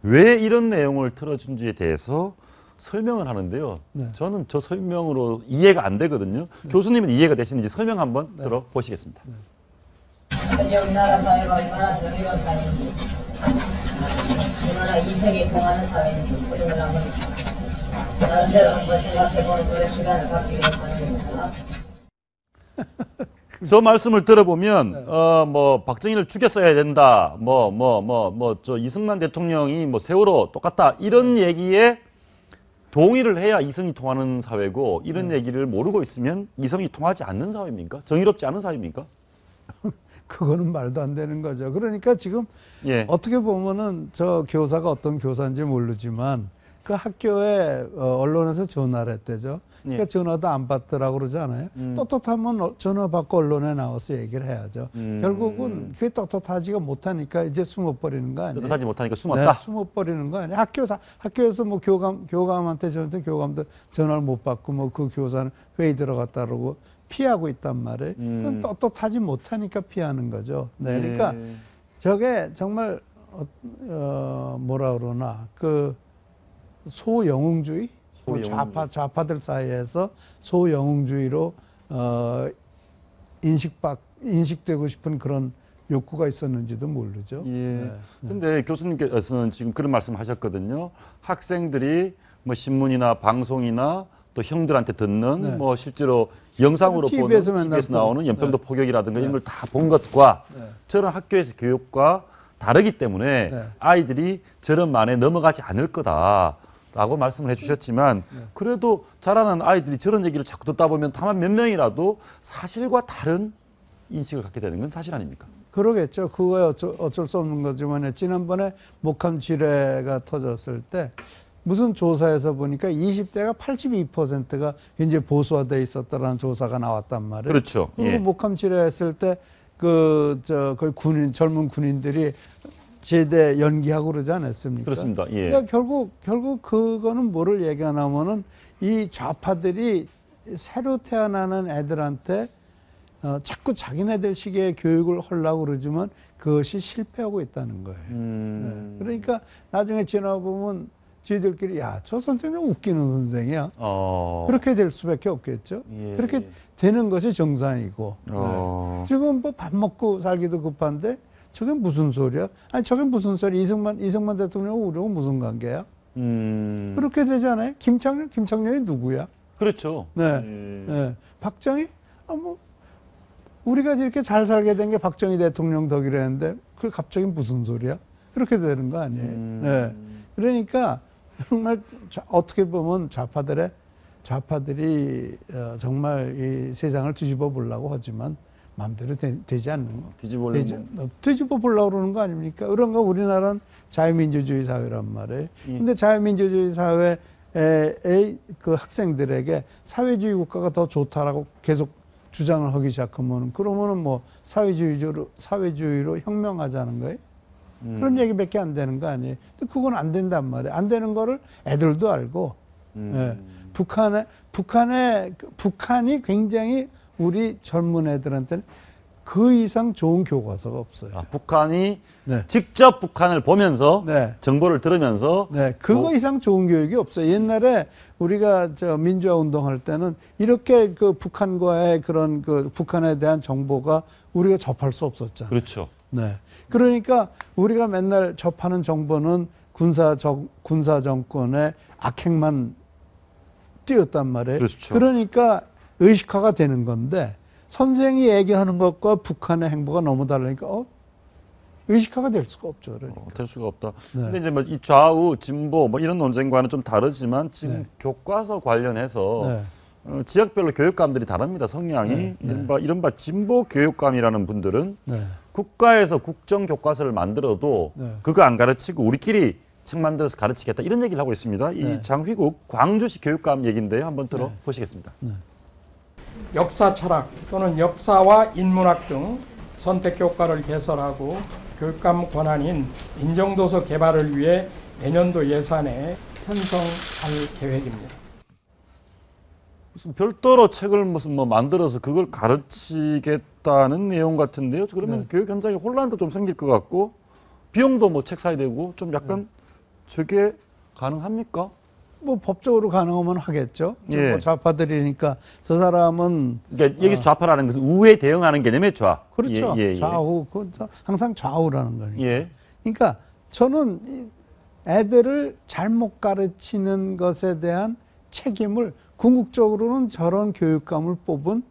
왜 이런 내용을 틀어준지에 대해서 설명을 하는데요. 저는 저 설명으로 이해가 안 되거든요. 교수님은 이해가 되시는지 설명 한번 들어보시겠습니다. 현재 우리나라 사회가 얼마나 정의로운 사회인지, 얼마나 이성이 통하는 사회인지 그걸 한번 나름대로 한번 생각해보는 그런 시간을 갖기 위해서 하는 겁니다. 저 말씀을 들어보면 박정희를 죽였어야 된다. 저 이승만 대통령이 세월호 똑같다. 이런 얘기에 동의를 해야 이성이 통하는 사회고 이런 얘기를 모르고 있으면 이성이 통하지 않는 사회입니까? 정의롭지 않은 사회입니까? 그거는 말도 안 되는 거죠. 그러니까 지금 어떻게 보면은 저 교사가 어떤 교사인지 모르지만 그 학교에 언론에서 전화를 했대죠. 그러니까 전화도 안 받더라고 그러잖아요. 떳떳하면 전화 받고 언론에 나와서 얘기를 해야죠. 결국은 그게 떳떳하지가 못하니까 이제 숨어버리는 거 아니에요? 떳떳하지 못하니까 숨었다? 네, 숨어버리는 거 아니에요? 학교에서 뭐 교감한테 전화도 전화를 못 받고 뭐 그 교사는 회의 들어갔다 그러고 피하고 있단 말이에요. 그건 떳떳하지 못하니까 피하는 거죠. 네, 그러니까 저게 정말 뭐라 그러나 그 소영웅주의? 좌파들 사이에서 소영웅주의로 인식되고 싶은 그런 욕구가 있었는지도 모르죠. 예. 근데 교수님께서는 지금 그런 말씀 하셨거든요. 학생들이 뭐 신문이나 방송이나 또 형들한테 듣는 네. 뭐 실제로 영상으로 보는 TV에서 맨날 TV에서 나오는 연평도 네. 포격이라든가 네. 이런 걸 다 본 것과 네. 저런 학교에서 교육과 다르기 때문에 네. 아이들이 저런 만에 넘어가지 않을 거다라고 말씀을 해주셨지만 그래도 자라는 아이들이 저런 얘기를 자꾸 듣다 보면 다만 몇 명이라도 사실과 다른 인식을 갖게 되는 건 사실 아닙니까? 그러겠죠. 그거에 어쩔 수 없는 거지만 지난번에 목함 지뢰가 터졌을 때 무슨 조사에서 보니까 20대가 82%가 굉장히 보수화돼 있었다라는 조사가 나왔단 말이에요. 그렇죠. 그리고 예. 목함 지뢰했을 때 그 젊은 군인들이 제대 연기하고 그러지 않았습니까? 그렇습니다. 예. 그러니까 결국 그거는 뭐를 얘기하냐면은 이 좌파들이 새로 태어나는 애들한테 자꾸 자기네들 식의 교육을 하려고 그러지만 그것이 실패하고 있다는 거예요. 네. 그러니까 나중에 지나보면 저희들끼리 야, 저 선생님 웃기는 선생이야. 그렇게 될 수밖에 없겠죠. 예. 그렇게 되는 것이 정상이고. 네. 지금 뭐 밥 먹고 살기도 급한데 저게 무슨 소리야? 아니 저게 무슨 소리? 이승만 대통령하고 우리하고 무슨 관계야? 그렇게 되잖아요. 김창룡이 누구야? 그렇죠. 네. 네. 박정희? 뭐 우리가 이렇게 잘 살게 된 게 박정희 대통령 덕이라는데 그게 갑자기 무슨 소리야? 그렇게 되는 거 아니에요. 네. 그러니까 정말 어떻게 보면 좌파들이 정말 이 세상을 뒤집어 보려고 하지만 마음대로 되지 않는 거. 뒤집어 보려고 그러는 거 아닙니까? 그런가 우리나라는 자유민주주의 사회란 말이에요. 근데 자유민주주의 사회의 그 학생들에게 사회주의 국가가 더 좋다라고 계속 주장을 하기 시작하면 그러면은 뭐 사회주의로 혁명하자는 거예요. 그런 얘기밖에 안 되는 거 아니에요. 근데 그건 안 된단 말이에요. 안 되는 거를 애들도 알고. 예. 북한이 굉장히 우리 젊은 애들한테는 그 이상 좋은 교과서가 없어요. 북한이 직접 북한을 보면서 정보를 들으면서 그거 이상 좋은 교육이 없어요. 옛날에 우리가 민주화 운동할 때는 이렇게 그 북한과의 그런 그 북한에 대한 정보가 우리가 접할 수 없었잖아요. 그렇죠. 네. 그러니까 우리가 맨날 접하는 정보는 군사 정권의 악행만 띄었단 말이에요. 그렇죠. 그러니까 의식화가 되는 건데 선생이 얘기하는 것과 북한의 행보가 너무 다르니까 의식화가 될 수가 없죠. 그러니까. 될 수가 없다. 근데 이제 뭐 이 좌우 진보 뭐 이런 논쟁과는 좀 다르지만 지금 교과서 관련해서 지역별로 교육감들이 다릅니다. 성향이 이른바 진보 교육감이라는 분들은 국가에서 국정 교과서를 만들어도 그거 안 가르치고 우리끼리 책 만들어서 가르치겠다 이런 얘기를 하고 있습니다. 이 장휘국 광주시 교육감 얘기인데요. 한번 들어보시겠습니다. 역사 철학 또는 역사와 인문학 등 선택 교과를 개설하고 교육감 권한인 인정도서 개발을 위해 내년도 예산에 편성할 계획입니다. 무슨 별도로 책을 뭐 만들어서 그걸 가르치겠다는 내용 같은데요. 그러면 교육 현장에 혼란도 좀 생길 것 같고 비용도 뭐 책 사야 되고 좀 약간 저게 가능합니까? 뭐 법적으로 가능하면 하겠죠. 예. 뭐 좌파들이니까 저 사람은 그러니까 여기서 좌파라는 것은 우에 대응하는 개념의 좌. 그렇죠. 좌우 항상 좌우라는 거니까. 예. 그러니까 저는 애들을 잘못 가르치는 것에 대한 책임을 궁극적으로는 저런 교육감을 뽑은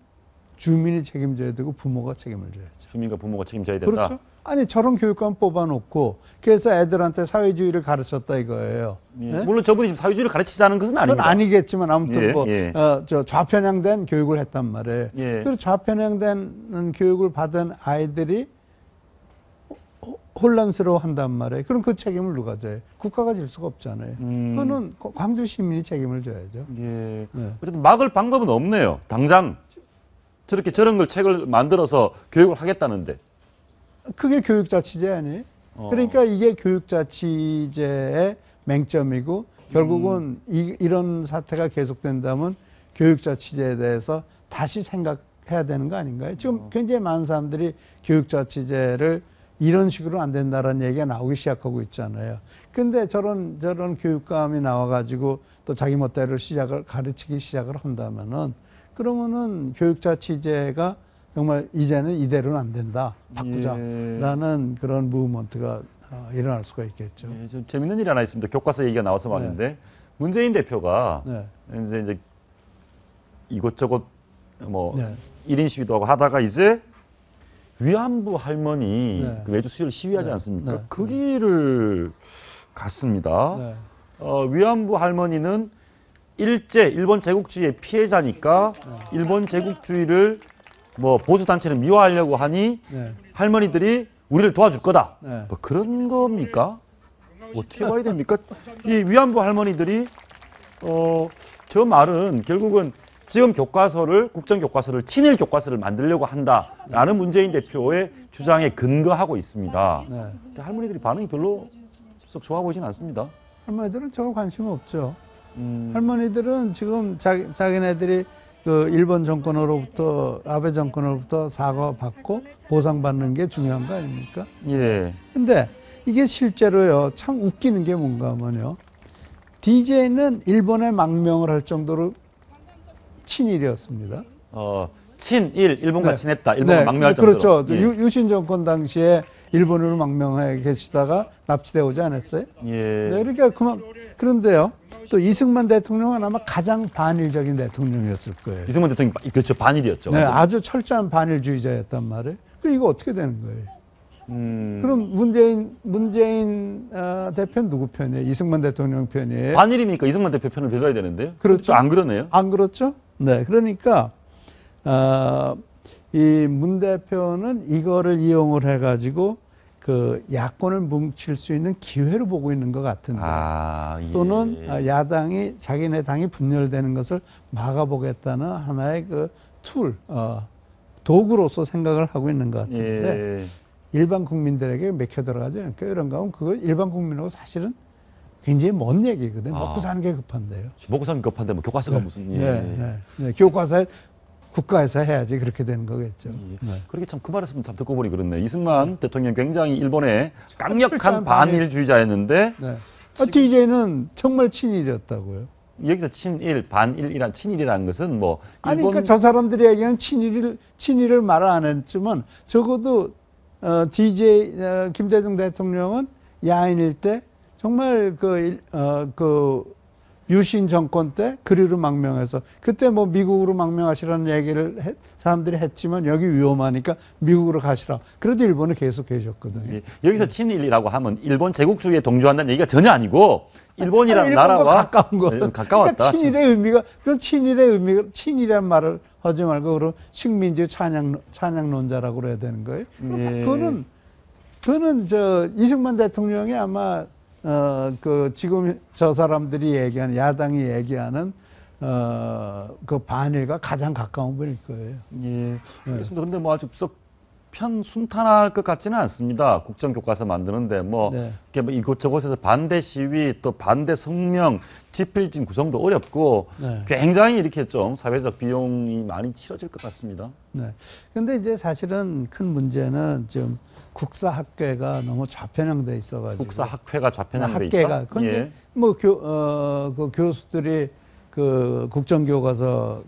주민이 책임져야 되고 부모가 책임을 져야죠. 주민과 부모가 책임져야 된다. 그렇죠. 아니 저런 교육감 뽑아놓고 그래서 애들한테 사회주의를 가르쳤다 이거예요. 네? 물론 저분이 지금 사회주의를 가르치자는 것은 아닙니다. 그건 아니겠지만 아무튼 좌편향된 교육을 했단 말이에요. 그리고 좌편향된 교육을 받은 아이들이 혼란스러워 한단 말이에요. 그럼 그 책임을 누가 져요? 국가가 질 수가 없잖아요. 그거는 광주 시민이 책임을 져야죠. 어쨌든 막을 방법은 없네요. 당장 저런 걸 책을 만들어서 교육을 하겠다는데. 그게 교육자치제 아니에요? 그러니까 이게 교육자치제의 맹점이고 결국은 이런 사태가 계속된다면 교육자치제에 대해서 다시 생각해야 되는 거 아닌가요? 지금 굉장히 많은 사람들이 교육자치제를 이런 식으로 안 된다라는 얘기가 나오기 시작하고 있잖아요. 근데 저런 교육감이 나와가지고 또 자기 멋대로 가르치기 시작을 한다면은 그러면은 교육자치제가 정말 이제는 이대로는 안 된다. 바꾸자라는 그런 무브먼트가 일어날 수가 있겠죠. 예, 좀 재밌는 일이 하나 있습니다. 교과서 얘기가 나와서 말인데 문재인 대표가 이제 이것저것 뭐 1인 시위도 하고 하다가 이제 위안부 할머니 그 외주 수혈 시위하지 않습니까? 그 길을 갔습니다. 위안부 할머니는 일본 제국주의의 피해자니까 일본 제국주의를 뭐 보수 단체를 미화하려고 하니 할머니들이 우리를 도와줄 거다. 뭐 그런 겁니까? 어떻게 봐야 됩니까? 이 위안부 할머니들이 저 말은 결국은 지금 교과서를 국정 교과서를 친일 교과서를 만들려고 한다라는 문재인 대표의 주장에 근거하고 있습니다. 할머니들이 반응이 별로 썩 좋아 보이진 않습니다. 할머니들은 저거 관심 없죠. 할머니들은 지금 자기네들이 그 일본 정권으로부터 아베 정권으로부터 사과받고 보상받는 게 중요한 거 아닙니까? 예. 근데 이게 실제로요 참 웃기는 게 뭔가 하면요 DJ는 일본에 망명을 할 정도로 친일이었습니다. 친일 일본과 친했다. 일본과 망명할 정도로. 그렇죠. 예. 유신 정권 당시에 일본으로 망명해 계시다가 납치돼 오지 않았어요? 예. 네, 그러니까 그런데요. 또 이승만 대통령은 아마 가장 반일적인 대통령이었을 거예요. 이승만 대통령 그렇죠 반일이었죠. 네, 아주 철저한 반일주의자였단 말이에요. 그럼 이거 어떻게 되는 거예요? 그럼 문재인 대표는 누구 편이에요? 이승만 대통령 편이에요? 반일이니까 이승만 대표 편을 들어야 되는데요. 그렇죠. 안 그러네요. 안 그렇죠? 네, 그러니까 이 문 대표는 이거를 이용을 해가지고 그 야권을 뭉칠 수 있는 기회로 보고 있는 것 같은데 예. 또는 야당이 자기네 당이 분열되는 것을 막아보겠다는 하나의 그 툴, 도구로서 생각을 하고 있는 것 같은데 예. 일반 국민들에게 맥혀 들어가지 않을까요? 이런가 하면 그거 일반 국민하고 사실은 굉장히 먼 얘기거든요. 먹고 사는 게 급한데요. 먹고 사는 게 급한데 뭐 교과서가 무슨 네. 교과서에 국가에서 해야지 그렇게 되는 거겠죠. 네. 그렇게 참 그 말했으면 참 듣고 보니 그렇네. 이승만 대통령 굉장히 일본의 강력한 반일주의자였는데 DJ는 정말 친일이었다고요. 여기서 친일이란 것은 뭐 아니 그러니까 저 사람들이 얘기한 친일을 말을 안 했지만 적어도 DJ 김대중 대통령은 야인일 때 정말 그 유신 정권 때 그리로 망명해서 그때 뭐 미국으로 망명하시라는 얘기를 사람들이 했지만 여기 위험하니까 미국으로 가시라. 그래도 일본에 계속 계셨거든요. 여기서 친일이라고 하면 일본 제국주의에 동조한다는 얘기가 전혀 아니고 일본이라는 나라와 가까운 거. 가까웠다. 그러니까 친일의 의미가 친일이라는 말을 하지 말고 그럼 식민지 찬양론자라고 그래야 되는 거예요. 그거는 저 이승만 대통령이 아마 지금 저 사람들이 얘기하는, 야당이 얘기하는, 그 반일과 가장 가까운 분일 거예요. 예. 그렇습니다. 근데 뭐 아주 편순탄할 것 같지는 않습니다. 국정교과서 만드는데 이렇게 뭐 이곳저곳에서 반대 시위 또 반대 성명, 집필진 구성도 어렵고 굉장히 이렇게 좀 사회적 비용이 많이 치러질 것 같습니다. 네. 근데 이제 사실은 큰 문제는 좀 국사학회가 너무 좌편향돼 있어가지고. 국사학회가 좌편향돼 있다? 근데 뭐 그 교수들이 그 국정교과서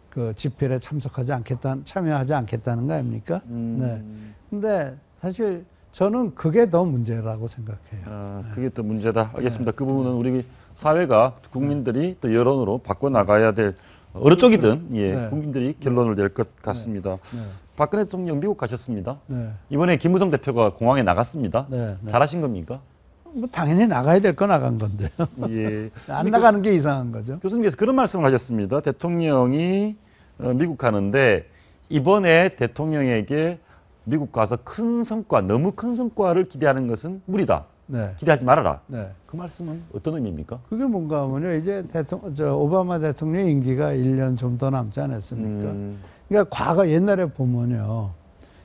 그 집필에 참여하지 않겠다는 거 아닙니까? 네. 근데 사실 저는 그게 더 문제라고 생각해요. 그게 더 문제다. 알겠습니다. 그 부분은 우리 사회가 국민들이 또 여론으로 바꿔나가야 될 어느 쪽이든 국민들이 결론을 낼 것 같습니다. 박근혜 대통령 미국 가셨습니다. 이번에 김무성 대표가 공항에 나갔습니다. 잘하신 겁니까? 뭐 당연히 나가야 될 거 나간 건데요. 안 나가는 게 이상한 거죠. 교수님께서 그런 말씀을 하셨습니다. 대통령이 미국 가는데 이번에 대통령에게 미국 가서 너무 큰 성과를 기대하는 것은 무리다. 기대하지 말아라. 그 말씀은 어떤 의미입니까? 그게 뭔가 하면요. 이제 오바마 대통령 임기가 1년 좀 더 남지 않았습니까? 그러니까 과거 옛날에 보면요.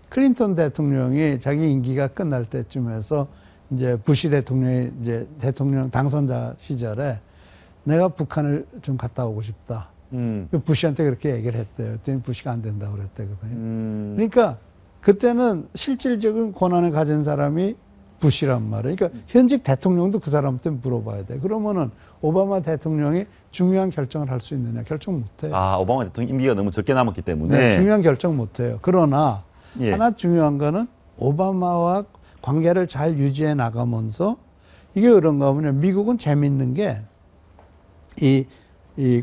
클린턴 대통령이 자기 임기가 끝날 때쯤에서 이제 부시 대통령이 이제 대통령 당선자 시절에 내가 북한을 좀 갔다 오고 싶다. 부시한테 그렇게 얘기를 했대요. 그랬더니 부시가 안 된다고 그랬대거든요. 그러니까 그때는 실질적인 권한을 가진 사람이 부시란 말이에요. 그러니까 현직 대통령도 그 사람한테 물어봐야 돼. 그러면은 오바마 대통령이 중요한 결정을 할 수 있느냐? 결정 못해요. 아, 오바마 대통령 임기가 너무 적게 남았기 때문에. 네, 중요한 결정 못해요. 그러나 예. 하나 중요한 거는 오바마와 관계를 잘 유지해 나가면서 이게 그런가 하면 미국은 재밌는 게 이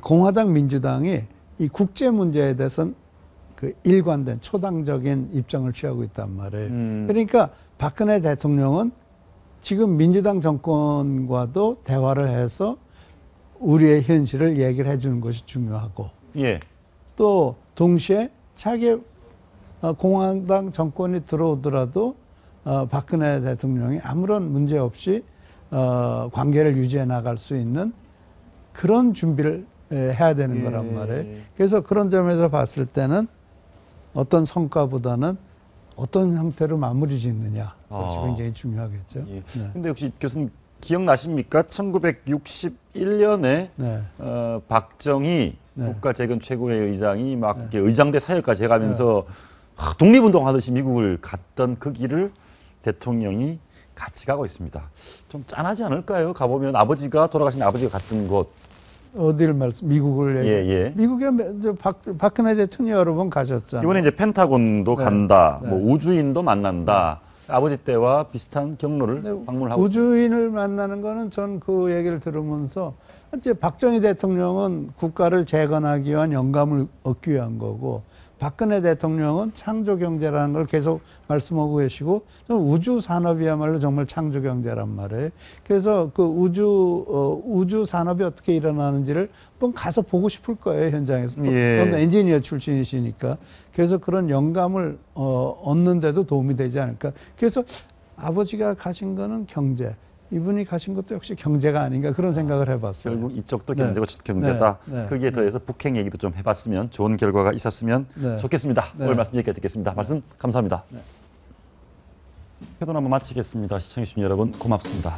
공화당 민주당이 이 국제 문제에 대해서는 그 일관된 초당적인 입장을 취하고 있단 말이에요. 그러니까 박근혜 대통령은 지금 민주당 정권과도 대화를 해서 우리의 현실을 얘기를 해주는 것이 중요하고 예. 또 동시에 차기 공화당 정권이 들어오더라도 박근혜 대통령이 아무런 문제 없이 관계를 유지해 나갈 수 있는 그런 준비를 해야 되는 거란 말이에요. 그래서 그런 점에서 봤을 때는 어떤 성과보다는 어떤 형태로 마무리 짓느냐 그것이 굉장히 중요하겠죠. 예. 네. 근데 혹시 교수님 기억나십니까? 1961년에 박정희 국가재건 최고회 의장이 막 이렇게 의장대 사열까지 해가면서 독립운동 하듯이 미국을 갔던 그 길을 대통령이 같이 가고 있습니다. 좀 짠하지 않을까요? 가보면 아버지가 돌아가신 아버지가 갔던 곳. 어디를 미국을 예. 미국에 박근혜 대통령이 여러 번 가셨잖아요. 이번에 이제 펜타곤도 간다. 네. 뭐 우주인도 만난다. 아버지 때와 비슷한 경로를 방문하고 우주인을 만나는 거는 전 그 얘기를 들으면서 이제 박정희 대통령은 국가를 재건하기 위한 영감을 얻기 위한 거고 박근혜 대통령은 창조 경제라는 걸 계속 말씀하고 계시고 우주 산업이야말로 정말 창조 경제란 말이에요. 그래서 그 우주 산업이 어떻게 일어나는지를 한번 가서 보고 싶을 거예요, 현장에서. 또 엔지니어 출신이시니까. 그래서 그런 영감을 얻는데도 도움이 되지 않을까. 그래서 아버지가 가신 거는 경제. 이분이 가신 것도 역시 경제가 아닌가 그런 생각을 해봤어요. 결국 이쪽도 경제고 경제다. 거기에 더해서 북핵 얘기도 좀 해봤으면 좋은 결과가 있었으면 좋겠습니다. 오늘 말씀 여기까지 듣겠습니다. 말씀 감사합니다. 회동 한번 마치겠습니다. 시청해주신 여러분 고맙습니다.